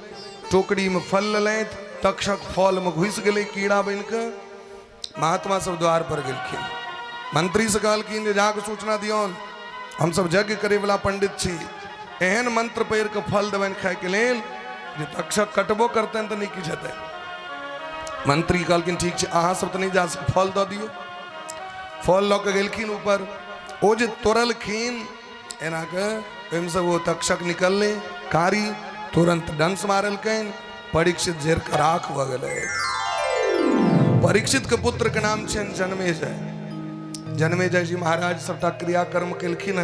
टोकरी में फल लेलथि। तक्षक फल में घुस गेलै कीड़ा बन के। महात्मा सब द्वार पर गेलखिन, मंत्री से कहलखिन जे जाके सूचना दियौन, हम सब यज्ञ करे वाला पंडित छी, एहन मंत्र पैर के फल देबनि खाय के लेल जे तक्षक कटबो करते हैं तो नहीं किछते। मंत्री कहलखिन ठीक है अहाँ सब तो नहीं जा सक, फल दऽ दियो। फल लऽ के गेलखिन ऊपर, ओ जे तोड़लखिन एना के ओहिमे से वो तक्षक निकलले कारी, तुरंत डंस मारलकैन, परीक्षित जेर के राख भऽ गेलै। परीक्षित के पुत्र के नाम छनि जन्मेजय। जन्मेजय जी महाराज सबटा क्रियाकर्म केलखिन।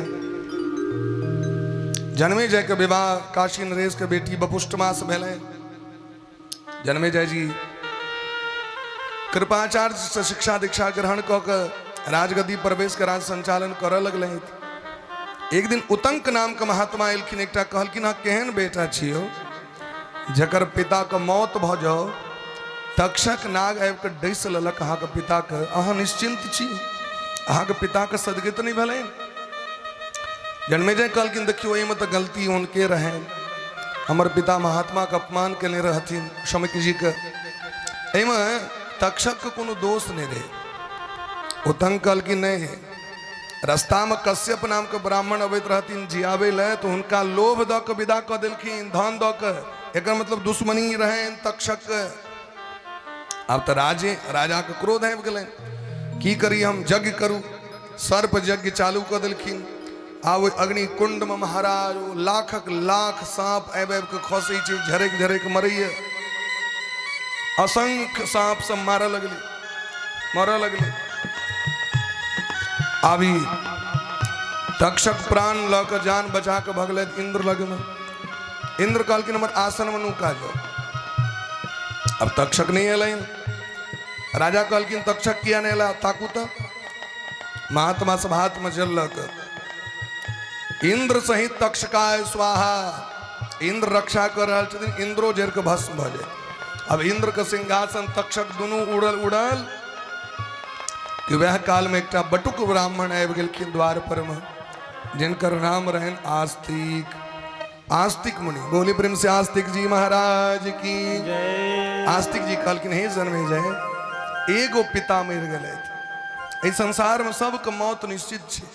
जन्मेजय के विवाह काशी नरेश के बेटी बपुष्टमा से भेलै। जन्मेजय जी कृपाचार्य से शिक्षा दीक्षा ग्रहण कऽ के राजगद्दी प्रवेश के राज संचालन करऽ लगलै। एक दिन उतंक नाम के महात्मा एलखिन, एकटा कहलखिन हाँ केहन बेटा छियौ जकर पिता के मौत भऽ जाओ, तक्षक नाग आबि के डैस लेलक अहाँके पिता के, अहाँ निश्चिंत छी, अहाँके पिता के सदगति नहीं भेलै। जन्मेजय कहलखिन देखियो एहिमे तऽ गलती हुनके रहनि, हमर पिता महात्मा के अपमान केने रहथिन शमिक जी के, एहिमे तक्षक के कोनो दोष नहीं रहे। उतंक कहलखिन नहीं, रास्ता में कश्यप नाम के ब्राह्मण अबैत रहथिन जियाबे ले, तो हुनका लोभ दऽ के विदा कऽ देलखिन, धन दऽ के, एकर मतलब दुश्मनी रहनि तक्षक के। अब तो राजा के क्रोध आबि गेलनि, की करी हम, यज्ञ करू। सर्प यज्ञ चालू कऽ देलखिन। आब ओहि अग्नि कुंड में महाराज लाखक लाख सांप आबि आबि के खसै छै, झरैक झरैक मरैया। असंख्य सांप सब मारऽ लगली। अभी तक्षक प्राण लऽ के जान बचा के भगले इंद्र लग में। इंद्र कहलखिन हमर आसन में नुका जाओ। अब तक्षक नहीं एलैन। राजा कहलखिन तक्षक किया नहीं एला, ताकू तो। महात्मा सब हाथ में जल लऽ के इंद्र सहित तक्षकाय स्वाहा, इंद्र रक्षा कर रहल छथिन, इंद्रो जर के भस्म भऽ जाए। अब इंद्र के सिंहासन तक्षक दुनू उड़ल कि वह काल में एकटा बटुक ब्राह्मण आबि गेलखिन द्वार पर में, जिनकर नाम रहन आस्तिक। आस्तिक मुनि, बोली प्रेम से आस्तिक जी महाराज की जय। आस्तिक जी कहलखिन हे जन्मेजय, एगो पिता मरि गेलथि, एहि संसार में सबके मौत निश्चित छै,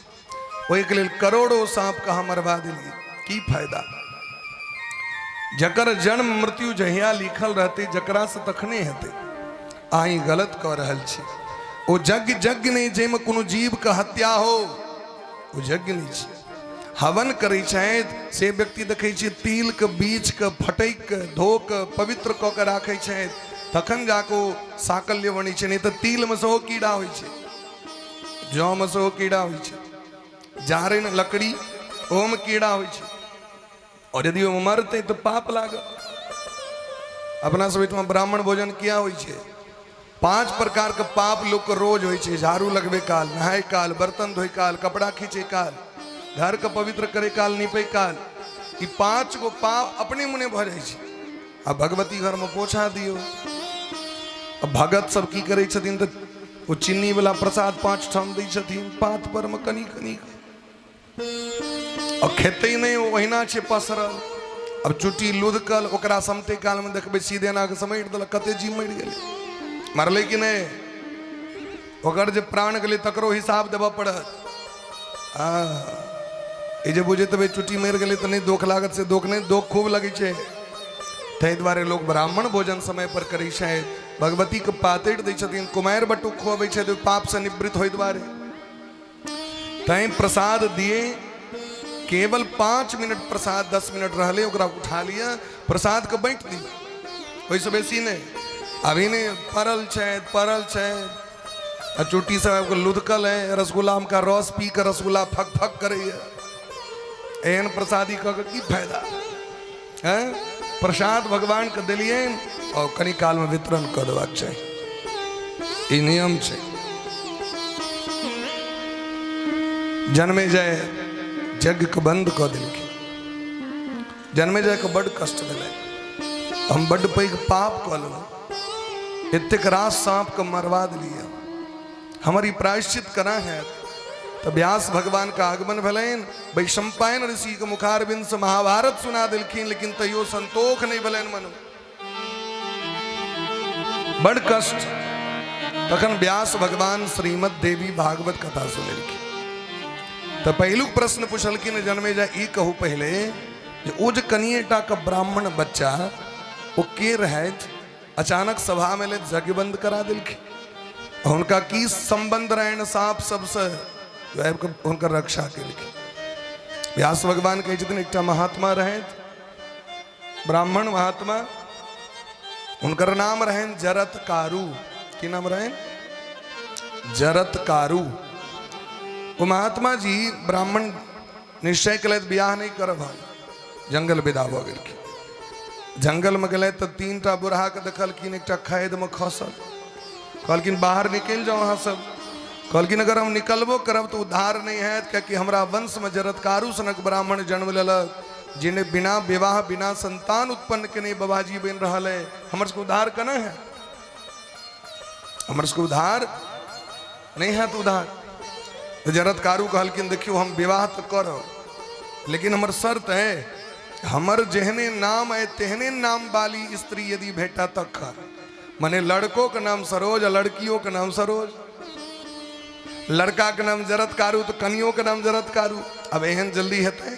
ओहि के लेल करोड़ों सांप के हम मरवा देलियै, की फायदा। जकर जन्म मृत्यु जहिया लिखल रहते जकरा से तखने हेतै। अहीं गलत कऽ रहल छी। ओ यज्ञ नहीं जाहिमे कोनो जीव के हत्या हो, ओ यज्ञ नहीं छै। हवन करै छथि से व्यक्ति देखै छियै तिल के बीज के फटैक के धो के पवित्र कऽ के राखै छथि, तखन जाके ओ साकल्य बनै छै। नहीं तऽ तिल में सेहो कीड़ा होइ छै, जौ में सेहो कीड़ा होइ छै, जारनि लकड़ी ओहोमे कीड़ा होइ छै, और यदि वो मरते तो पाप लागत। अपना सब में ब्राह्मण भोजन किया होइ छै, 5 प्रकार के पाप लोग के रोज होइ छै। झाड़ू लगबे काल, नहाय काल, बर्तन धोए काल, कपड़ा खींचे काल, घर के पवित्र करे काल, निपे काल, ई 5 गो पाप अपने मुने भऽ जाइ छै। अब भगवती घर में पोछा दियो। अब भगत सब की करे छथिन तऽ वो चीनी वाला प्रसाद 5 ठाम दै छथिन, पात पर में कनी कनी, और खेते ही नहीं ओहिना छै पसरल। अब चुटी लुधकल, ओकरा समते काल में देखबै सीधे ना के समेट देलक, कते जीव मरि गेलै, मरलै कि नहीं, ओकर जे प्राण गेलै तकरो हिसाब देबऽ पड़त। जे बुझे तब चुटी मरि गेलै तऽ नहीं दोख लागत, से दोख नहीं, दोख खूब लगै छै। ताहि दुआरे लोग ब्राह्मण भोजन समय पर करै छथि, भगवती के पातरि दै छथिन, कुमारि बटुक खुअबै छथि पाप से निवृत्त होय दुआरे। तैं प्रसाद दिए, केवल 5 मिनट प्रसाद 10 मिनट रहले, ओकरा उठा लिया, प्रसाद के बाँटि दी, ओहिसँ बेसी नहीं। अभी नहीं परल छै, चुट्टी सब लुधकल है, रसगुल्ला का रस पी कर रसगुल्ला फक फक करे, एहन प्रसादी कऽ के की फायदा है। प्रसाद भगवान के दिलिए और कनी काल में वितरण कर देबाक चाहिए, ई नियम छै। जन्मेजय यज्ञ के बंद कऽ देलखिन। जन्मेजय के बड़ कष्ट भेलै, हम बड़ पैघ पाप कऽ लेलहुँ, एतेक रास सांप के मरवा दिलियै, हमारी प्रायश्चित करा है। तो व्यास भगवान का आगमन भेलैन, वैशंपायन ऋषि के मुखारबिंद से महाभारत सुना दिलखिन, लेकिन तैयो संतोष नहीं भेलैन मन, बड़ कष्ट। तखन व्यास भगवान श्रीमद देवी भागवत कथा सुनेलखिन। तो पहिलुक प्रश्न पूछलखिन जन्मेजय, ई कहू पहले जे ओ जे कनिएटा के ब्राह्मण बच्चा वो के रहत अचानक सभा में ले जग बंद करा दिलखी। उनका की संबंध रहन साप सबसे उनका रक्षा के लिए व्यास भगवान कहे छथिन एक महात्मा रहे ब्राह्मण महात्मा उनकर नाम रहे जरत कारू। की नाम रहे? जरत कारू। वो महात्मा जी ब्राह्मण निश्चय कले ब्याह नहीं करब हम, जंगल विदा हो गए। जंगल में गए तो 3टा बुढ़ा के देखलखिन एक खैद में खसल, कहलखिन बाहर निकल जाओ अहाँ सब। कहलखिन अगर हम निकलबो करब तो उद्धार नहीं है, क्योंकि हमरा वंश में जरतकारु सनक ब्राह्मण जन्म लेलक जिन्हें बिना विवाह बिना संतान उत्पन्न के नहीं बाबाजी बन रहा है। हमर सबको उद्धार कना है? हमर सबको उद्धार नहीं है तो उद्धार। तो जरतकारु कहलखिन देखियो हम विवाह तो करो, लेकिन हमर शर्त है हमर जेहने नाम है तेहने नाम वाली स्त्री यदि भेटा तक मने लड़कों का नाम सरोज और लड़कियों का नाम सरोज, लड़का का नाम जरतकारु तो कनियों का नाम जरतकारु। अब एहन जल्दी हेते?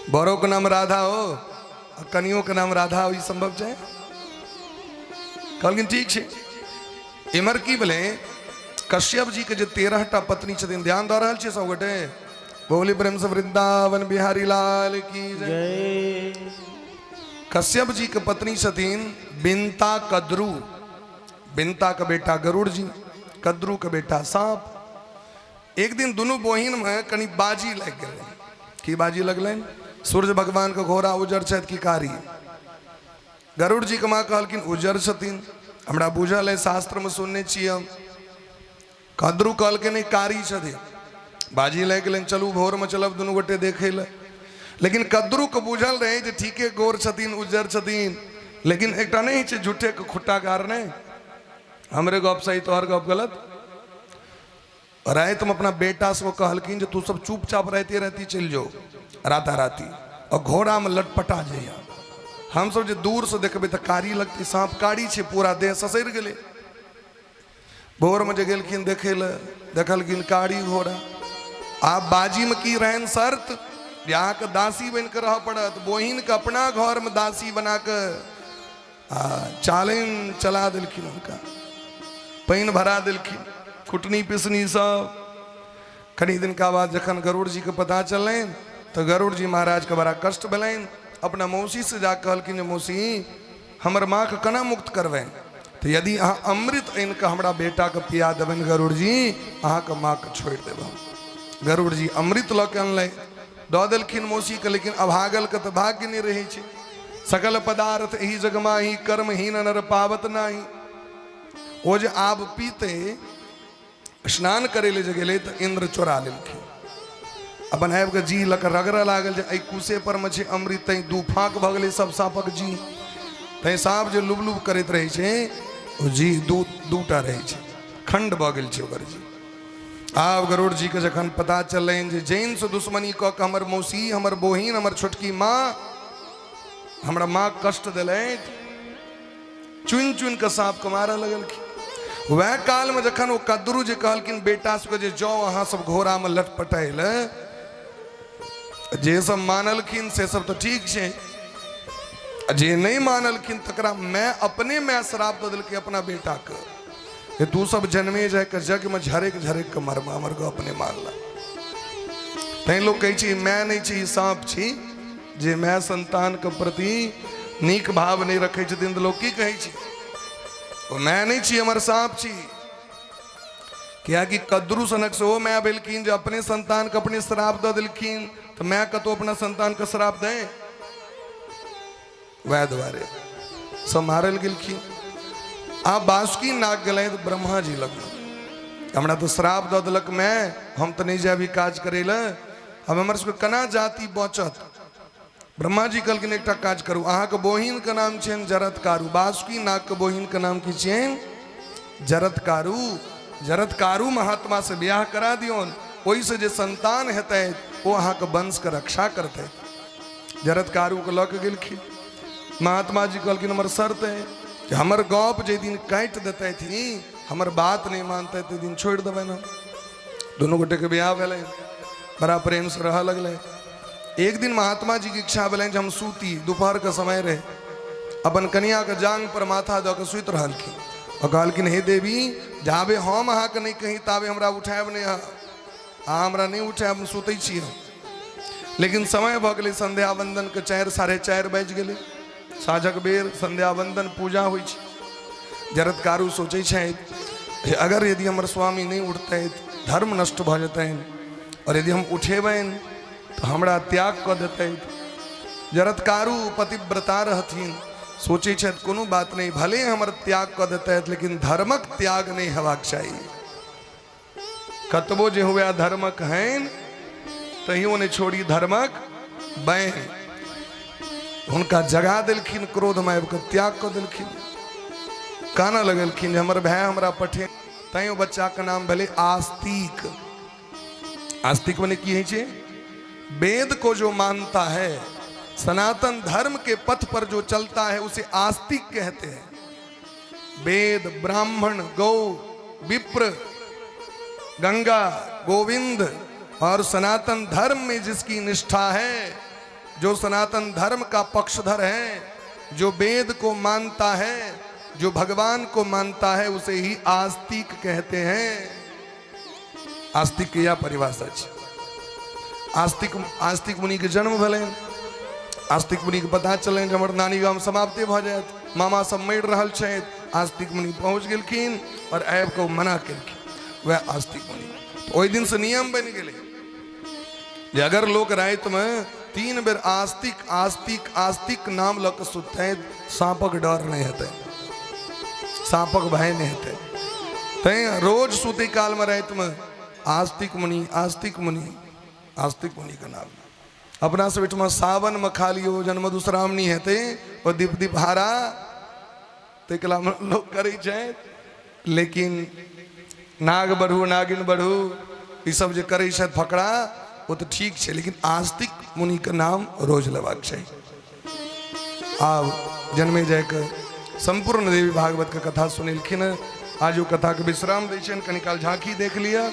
बड़ों का नाम राधा हो और कनियों का नाम राधा हो, ये संभव है? कहलखिन ठीक है। इमर की बोले कश्यप जी के जो 13टा पत्नी छथिन, ध्यान दे रहल छी सब गोटे? बोली प्रेम से वृंदावन बिहारी लाल की जय। कश्यप जी के पत्नी छथिन बिनता कद्रू। बिनता का बेटा गरुड़ जी, कद्रू का बेटा सांप। एक दिन दोनों बहिन में कनी बाजी लग गए। की बाजी लगल? सूर्य भगवान का घोड़ा उजर छत की कारी। गरुड़ जी के माँ कहलखिन उजर छथिन, हमरा बुझल है शास्त्र में सुनने छिए हम। कद्रू कहल के नहीं कारी छथिन। बाजी लग गए, चलू भोर में चलब दोनों गोटे देखे ले। लेकिन कद्रू को बुझल रहे जे ठीके गोर छथिन उजर छथिन, लेकिन एक नहीं छे झूठे के खुट्टा कारने हमरे गप सही तोहर गप गलत। राय तुम अपना बेटा से कहलखिन तू सब चुपचाप रहती रहती चल जाओ राता राती और घोड़ा में लटपटा जाइया। हम सब जो दूर से देखबे तो कारी लगती, सांप कारी छे, पूरा देह ससैर गेले। भोर में जे गेलखिन देखे ले, देखलखिन कारी घोड़ा। आप बाजी में की रहन शर्त? ब्याह के दासी बन कर रह पड़त। बहिन के अपना घर में दासी बना कर चालन चला दिलखिन, उनका पानी भरा दिलखिन, कुटनी पिसनी सब। कई दिन का बाद जखन गरुड़ जी के पता चलन तो गरुड़ जी महाराज के बड़ा कष्ट भेलन। अपना मौसी से जा कहलखिन मौसी हमर माँ के कना मुक्त करबे? तो यदि अहाँ अमृत आनि के हमरा बेटा के पिया देबन गरुड़ जी, अहाँ के माँ के छोड़ देब। गरुड़ जी अमृत ल के अनल दऽ देलखिन मौसी के, लेकिन अभागल के तो भाग्य नहीं रहे छे। सकल पदार्थ एही जगमाही कर्महीन नर पावत नाही। ओ जे आब पीते स्नान करे ले गेले तो इंद्र चोरा लेलखिन। अपन आबि के जी लक रगड़ लागल जे एहि कुसे पर में छे अमृत, तै दू फाँक भ गेलै सब साँपक जी। तै साँप जे लुब लुब करैत रहे छे ओ जी दूटा रहे छे, खंड भ गेल छे ओकर जी। आब गरुड़ जी के जखन पता चलन जे जैन से दुश्मनी क के हमर मौसी हमर बहिन हमर छोटकी माँ हमरा माँ कष्ट दिलैथ, चुन चुन के सांप के मारऽ लगलखिन। वह काल में जखन वो कद्रू जी कहलखिन बेटा सबके जे जाओ अहाँ सब घोड़ा में लटपटाइल, जे सब मानलखिन से सब तो ठीक छे, जे नहीं मानलखिन तकरा मैं अपने में श्राप दे दिलकै अपना बेटा के तू सब जन्मे जाए के जग में झरेक झरेक के मरमा हमर को अपने मारला। तै लोग कहै छी मैं नहीं छी सांप छी, जे मैं संतान के प्रति नीक भाव नहीं रखे छथिन तो लोग की कहै छी मैं नहीं छी हमर सांप छी। क्या कि कद्रू सनक से वो मैं भेलखिन जो अपने संतान के अपने श्राप दे दिलखिन, तो मैं कतो अपना संतान के श्राप दे? वह द्वारे सब मारल गेलखिन। आप बासुकी नाग गए तो ब्रह्मा जी लगल हमरा तो श्राप दे दिलक, मैं हम तो नहीं जाबी काज करे ले, अब हमर सबके कना जाति बचत। ब्रह्मा जी कहलखिन एकटा काज करू, अहाँ के बहिन के नाम छेन जरतकारु, बासुकी नाग के बहिन के नाम की छेन जरतकारु। जरतकारु महात्मा से ब्याह करा दियोन, ओहि से जे संतान हेतै वो अहाँ के वंश के रक्षा करते। जरतकारु के लऽ के गेलखिन। महात्मा जी कहलखिन हमर शर्त है कि हमर गप जे दिन काटि देते थी, हमर बात नहीं मानते ते दिन छोड़ देबै ना। दोनों गोटे के ब्याह भेलै, बड़ा प्रेम से रह लगले। एक दिन महात्मा जी की इच्छा भेलन जे हम सूती, दोपहर का समय रहे, अपन कन्या के जांग पर माथा दऽ के सुति रहलखिन और कहलखिन हे देवी जाबे हम अहाँके नहीं कहीं ताबे हमरा उठायब नहीं, अहाँ हमरा नहीं उठायब, सुतै छी हम। लेकिन समय भऽ गेलै संध्या वंदन के 4 साढ़े 4 बाजि गेलै, साँझक बेर संध्या वंदन पूजा होइ छै। जरत्कारु सोचै छथि अगर यदि हमर स्वामी नहीं उठतै धर्म नष्ट भऽ जेतनि, और यदि हम उठेबनि तो हमरा त्याग कऽ देतै। जरत्कारु पतिव्रता रहथिन, सोचै छथि कोनो बात नहीं, भले हमर त्याग कऽ देतै लेकिन धर्मक त्याग नहीं हेबाक चाही। कतबो जे हुए धर्मक हैं तहियो ने छोड़ी धर्मक बैन। हुनका जगा देलखिन, क्रोध में आबि कऽ त्याग कऽ देलखिन। काना लगलखिन जे हमर भाई हमरा पठे, तैं बच्चा के नाम भेलै आस्तिक। आस्तिक मने की है छे? वेद को जो मानता है, सनातन धर्म के पथ पर जो चलता है उसे आस्तिक कहते हैं। वेद, ब्राह्मण, गौ, विप्र, गंगा, गोविंद और सनातन धर्म में जिसकी निष्ठा है, जो सनातन धर्म का पक्षधर है, जो वेद को मानता है, जो भगवान को मानता है, उसे ही आस्तिक कहते हैं। आस्तिक की यह परिभाषा है। आस्तिक मुनि के जन्म भले, आस्तिक मुनि के पता चले हमर नानी गाम समाप्ते भ जायत, मामा सब मरि रहल छथि, आस्तिक मुनि पहुंच गेलखिन और आबि कऽ मना केलखिन। वह आस्तिक मुनि ओहि दिन से नियम बनि गेलै जे अगर लोग राति में 3 बेर आस्तिक आस्तिक आस्तिक नाम लऽ कऽ सुततै, साँपक डर नहीं हेतै, साँपक भय नहीं हेतै। तैं रोज सुते काल में राति में आस्तिक मुनि आस्तिक मुनि आस्तिक मुनि का नाम। अपना सब में सावन में खा लियो जन मधुश्रावणी हेतै और दीप दीपहारा तकला लोग करे छै, लेकिन नाग बढ़ू नागिन बढ़ू ई सब जे करे छै फकड़ा वो तो ठीक है, लेकिन आस्तिक मुनि का नाम रोज लेबाक चाहिए। आब जन्मे जाके संपूर्ण देवी भागवत के कथा सुनलखिन। आज वो कथा के विश्राम दै छियनि, कनि काल झांकी देख लिया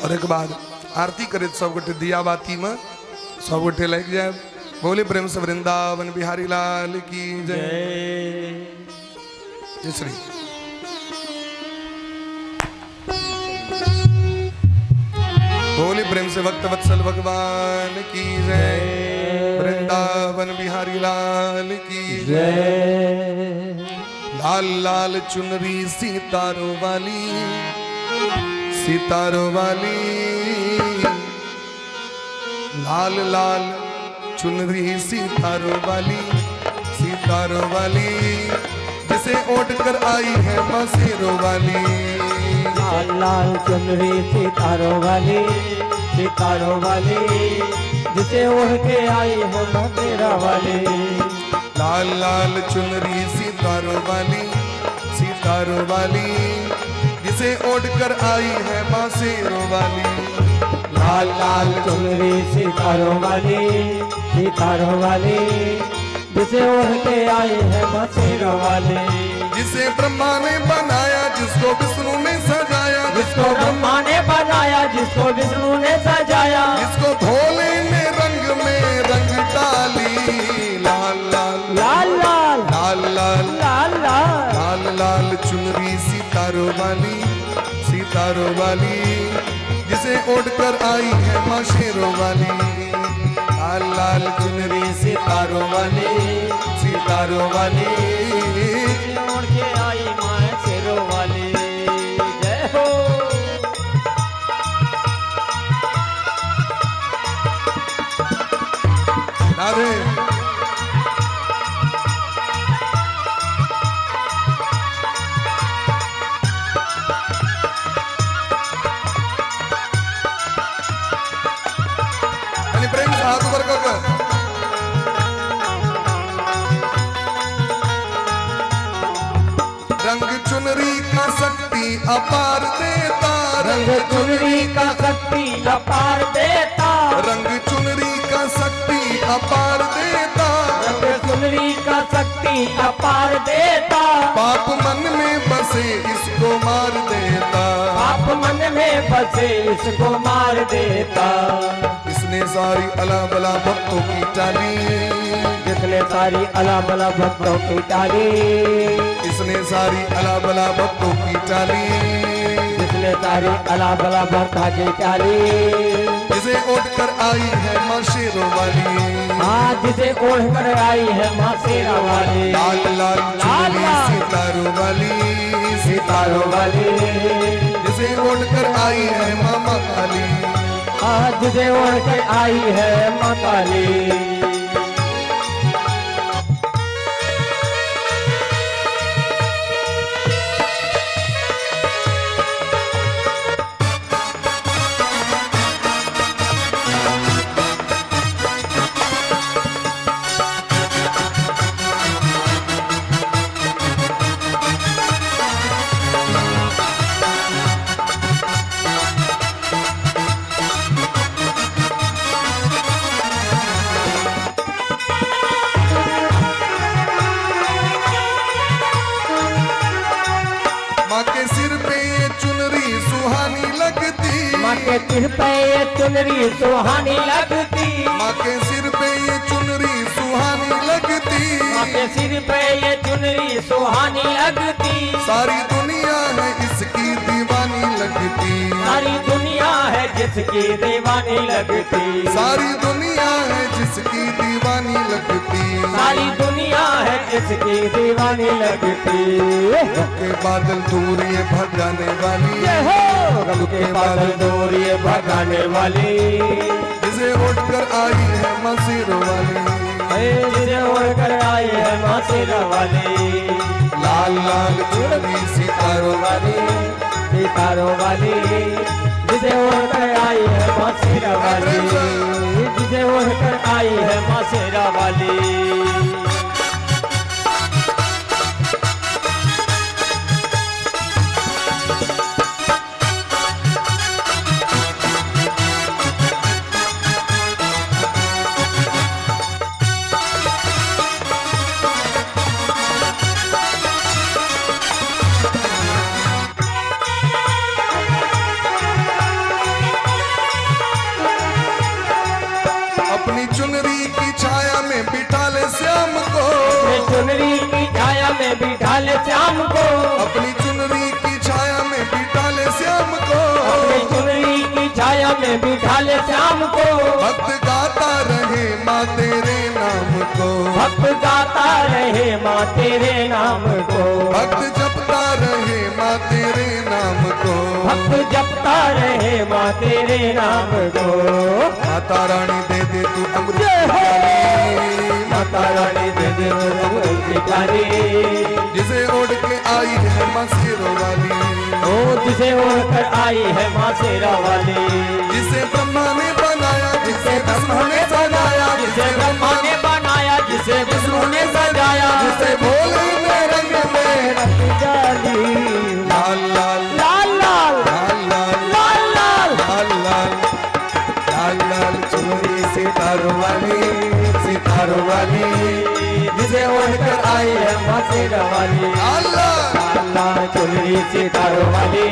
और एक बाद आरती करैत सब गोटे दिया बाती में सब गोटे लग जाए। बोले प्रेम से वृंदावन बिहारी लाल की जय। जय श्री बोले प्रेम से भक्त वत्सल भगवान की जय। वृंदावन बिहारी लाल की जय। लाल लाल चुनरी सितारों वाली, सितारों वाली, लाल लाल चुनरी सितारों वाली, सितारों वाली, जिसे ओढ़ कर आई है माँ शेरों वाली। लाल लाल चुनरी सितारों वाली, सितारों वाली, जिसे ओढ़ के आई है माँ शेरों वाली। लाल लाल चुनरी सितारों वाली, सितारों वाली, जिसे ओढ़ कर आई है माँ शेरों वाली। लाल लाल चुनरी सितारों वाली, सितारों वाली, जिसे ओढ़ के आई है माँ शेरों वाली। जिसे ब्रह्मा ने बनाया, जिसको विष्णु ने सजाया, जिसको ब्रह्मा ने बनाया, जिसको विष्णु ने सजाया, जिसको भोले ने रंग में रंग डाली। लाल लाल लाल लाल लाल लाल लाल लाल लाल लाल चुनरी सितारों वाली, सितारों वाली, जिसे ओढ़ कर आई है माँ शेरों वाली। लाल लाल चुनरी सितारों वाली, सितारों वाली, ओढ़ के आई माँ शेरों वाली। जय हो। राधे प्रेम से हाथ ऊपर कर। रंग चुनरी का शक्ति अपार देता, रंग चुनरी का शक्ति अपार देता, रंग चुनरी का शक्ति अपार देता, रंग चुनरी का शक्ति अपार देता। पाप मन में बसे इसको मार देता, पाप मन में बसे इसको मार देता। इसने सारी अला बला भक्तों की टाली, ये जिसने सारी अला बला भक्तों की टाली, इसने सारी अला बला भक्तों की टाली, जिसने सारी अला बला भक्तों की टाली, जिसे ओढ़ कर आई है माँ शेरों वाली, आज जिसे ओढ़ कर आई है माँ शेरा वाली, लाल लाल चुनरी सितारों वाली, सितारों वाली, जिसे ओढ़ कर आई है माँ काली, आज जिसे ओढ़ कर आई है माँ काली। माँ के सिर पे ये चुनरी सुहानी लगती, माँ के सिर पे ये चुनरी सुहानी लगती, माँ के सिर पे ये चुनरी सुहानी लगती, माँ के सिर पे ये चुनरी सुहानी लगती, सारी दुनिया है इसकी दीवानी लगती, सारी दुनिया है जिसकी दीवानी लगती, सारी दुनिया है जिसकी दीवानी लगती, सारी दुनिया है जिसकी दीवानी लगती। के बादल दूर ये भगाने वाली, ये हो गम के बादल दूर ये भगाने वाली, जिसे उठ कर आई है माँ शेरों वाली, जिसे ओढ़ कर आई है माँ शेरा वाली, लाल लाल चुनरी सितारों वाली, सितारों वाली, जिसे ओढ़ कर आई है माँ शेरा वाली, जिसे ओढ़ कर आई है माँ शेरा वाली। अपनी चुनरी की छाया में बिठा ले श्याम को, अपनी चुनरी की छाया में बिठा ले श्याम को, अपनी चुनरी की छाया में बिठा ले श्याम को, अपनी चुनरी की छाया में बिठा ले श्याम को, भक्त गाता रहे माँ तेरे नाम को, भक्त गाता रहे माँ तेरे नाम को, भक्त जपता रहे माँ तेरे नाम को, भक्त जपता रहे माँ तेरे नाम को। माता रानी दे दे तू अमृत जय हो। प्यारी, माता रानी दे दे अमृत की प्यारी, जिसे ओढ़ के आई है माँ शेरों वाली, ओ जिसे ओढ़ कर आई है माँ शेरा वाली, जिसे ब्रह्मा ने बनाया, जिसे विष्णु ने सजाया, जिसे ब्रह्मा ने बनाया, जिसे विष्णु ने सजाया, जिसे भोले ने रंग में रंग डाली, लाल लाल लाल लाल लाल लाल लाल लाल लाल लाल लाल लाल चुनरी सितारों वाली, सितारों वाली, जिसे ओढ़ कर आई है माँ शेरा वाली, अल्लाह लाल चुनरी सितारों वाली,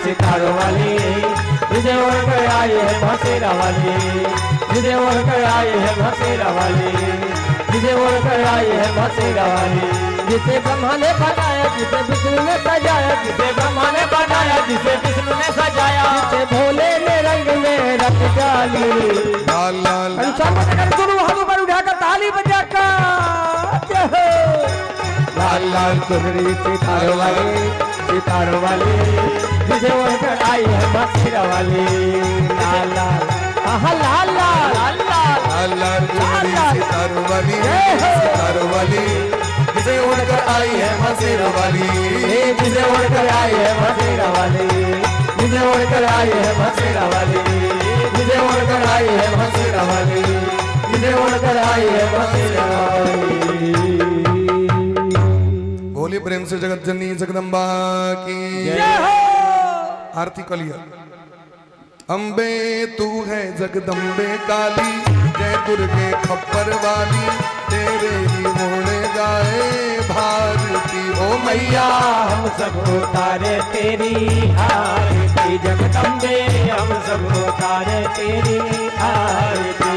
सितारों वाली, जिसे ओढ़ कर आई है माँ शेरा वाली, जिसे ओढ़ कर आई है माँ शेरा वाली, जिसे ओढ़ कर आई है माँ शेरा वाली, जिसे ब्रह्मा ने बनाया, जिसे विष्णु ने सजाया, जिसे ब्रह्मा ने बनाया, जिसे विष्णु ने सजाया, जिसे भोले ने रंग में रख डाली, लाल लाल गुरु हम ऊपर उठाकर ताली बजाकर जय हो। लाल लाल चुनरी सितारों वाली, सितारों वाली, जिसे ओढ़कर आई है माँ शेरा वाली, लाल लाल आहा लाल लाल लाल लाल लाल लाल चुनरी सितारों वाली, जय हो। सितारों वाली, जिसे उड़कर आई है माँ शेरों वाली, जिसे ओढ़कर आई है माँ शेरा वाली, जिसे ओढ़कर आई है माँ शेरा वाली, जिसे ओढ़कर आई है माँ शेरा वाली, जिसे ओढ़कर आई है माँ शेरा वाली। बोले प्रेम से जगत जननी जगदम्बा की जय हो। आरती कलिया। अम्बे तू है जगदम्बे काली, जय दुर्गे खप्पर वाली, तेरे ही गुण गाए भारती ओ मैया। हम सब उतारे तेरी आरती जगदम्बे, हम सब उतारे तेरी आरती।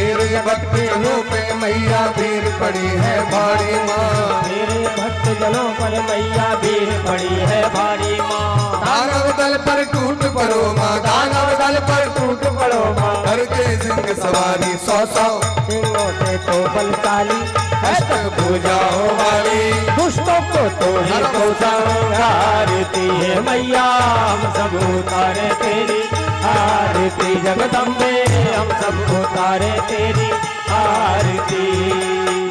तेरे भक्त जनों पे मैया भीड़ पड़ी है भारी माँ। तेरे भक्त जनों पर मैया भीड़ पड़ी है भारी माँ। दानव दल पर टूट पड़ो माँ, दानव दल पर टूट पड़ो माँ। करके सिंह सवारी 100 सिंहों से तो बलशाली हस्त भुजाओं वाली। दुष्टों को तो ही तो संहारती है मैया। हम सब उतारे तेरी आरती जगदम्बे, हम सब उतारे तेरी आरती।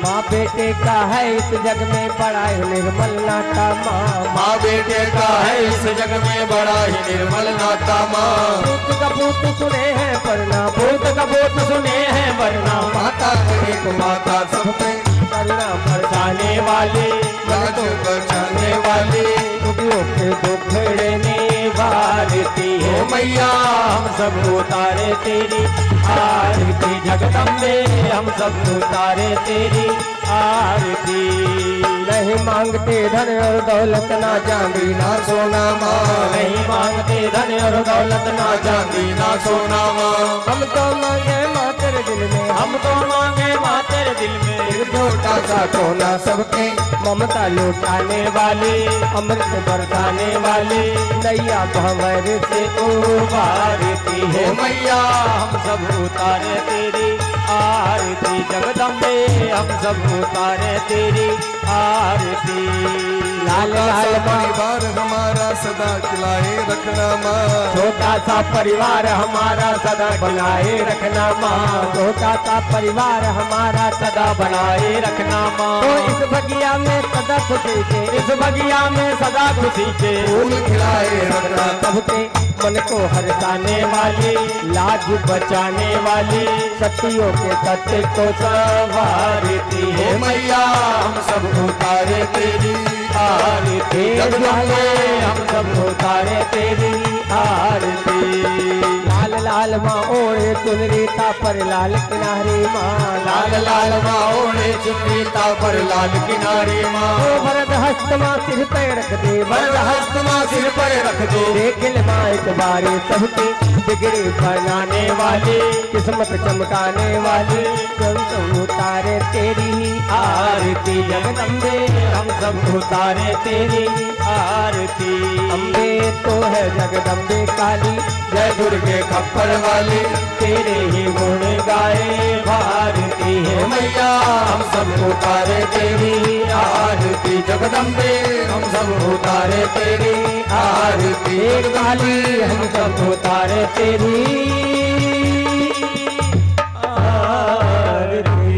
माँ बेटे का है इस जग में बड़ा ही निर्मल नाता माँ। माँ बेटे का है इस जग में बड़ा ही निर्मल नाता माँ। भूत का भूत सुने हैं वरना, भूत का भूत सुने हैं वरना। माता एक माता सब पे करुणा बरसाने वाली, लाज बचाने वाली। दुखियों के दुखड़े निवारती है मैया। हम सब उतारे तेरी आरती जगदम्बे, हम सब उतारे तेरी आरती। नहीं मांगते धन और दौलत ना चांदी ना सोना माँ। नहीं मांगते धन और दौलत ना चांदी ना सोना माँ। हम तो मांगे माँ तेरे दिल में, हम तो मांगे माँ तेरे दिल में। एक छोटा सा कोना सबके ममता लुटाने वाली, अमृत बरसाने वाली। नैया भंवर से उबारती है मैया। हम सब उतारे तेरी आरती जगदम्बे, हम सब उतारे तेरी आरती। लाल लाल परिवार हमारा सदा खिलाए रखना माँ। छोटा सा परिवार हमारा सदा बनाए रखना माँ। छोटा सा परिवार हमारा सदा बनाए रखना माँ। तो इस बगिया में सदा खुशी के, इस बगिया में सदा खुशी के फूल खिलाए रखना सबके मन को हरसाने वाली, लाज बचाने वाली। सत्यों के सत्य को संवारती है मैया। हम सब उतारे तेरी आरती जगदम्बे, हम सब उतारे तेरी आरती। लाल लाल माँ ओढ़े चुनरीता पर लाल किनारी माँ। लाल लाल माँ ओढ़े चुनरीता पर लाल किनारी माँ। ओ भरत हस्त माँ सिर पे रख दे, भरत हस्त माँ सिर पर रख दे। देखिल माँ एक बारी सबके बिगड़ी बनाने वाली, किस्मत चमकाने वाली। संत उतारे तेरी आरती जगदम्बे, हम सब उतारे तेरी आरती। अम्बे तो है जगदम्बे काली, जय दुर्गे खप्पर वाली। तेरे ही गुण गाए भारती है मैया हम सब उतारे तेरी आरती जगदम्बे, हम सब उतारे तेरी आरती एक काली, हम सब उतारे तेरी आरती।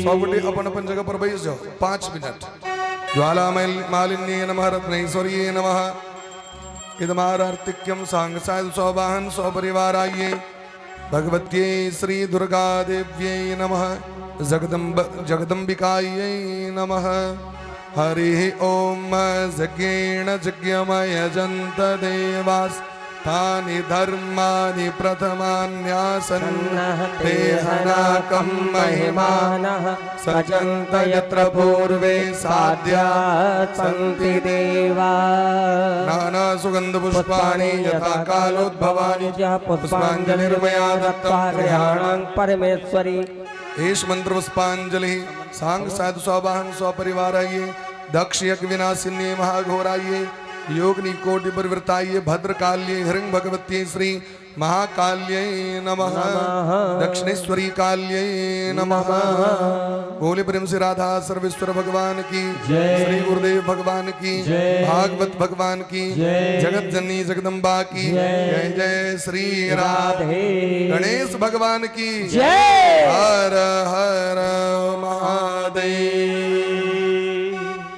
सबटे अपन अपन जगह पर बैठ जाओ 5 मिनट। ज्वाला मालिन्ये नमः, रत्नेश्वर्ये नमः। इदमारार्तिक्यम सांग साध सौवाहन सौपरिवाराये भगवत्यै श्री दुर्गा देव्यै नमः। जगदम्बिकायै नमः। हरिः ओम यज्ञेन यज्ञमयजन्त देवास् तानि धर्मानि प्रथमान्यासन् ते हनाकं महिमानः सजन्त यत्र पूर्वे साध्या सन्ति देवा। नाना सुगंध पुष्पाणि यथा कालोद्भवानि पुष्पाञ्जलिर्मया दत्ता गृहाणां परमेश्वरी। एष मंत्र पुष्पांजलि सांग साधु सौवाहन स्वपरिवाराये दक्ष यज्ञ विनाशिन्ये महाघोराये योगनी कोटि परिवृताये भद्रकाल्ये हिरण्य भगवत्यै श्री महाकाल्यै नमः। दक्षिणेश्वरी काल्यै नमः। बोले प्रेम से राधा सर्वेश्वर भगवान की जय। श्री गुरुदेव भगवान की जय। भागवत भगवान की जय। जगत जननी जगदम्बा की जय जय श्री राधे। गणेश भगवान की जय। हर हर महादेव।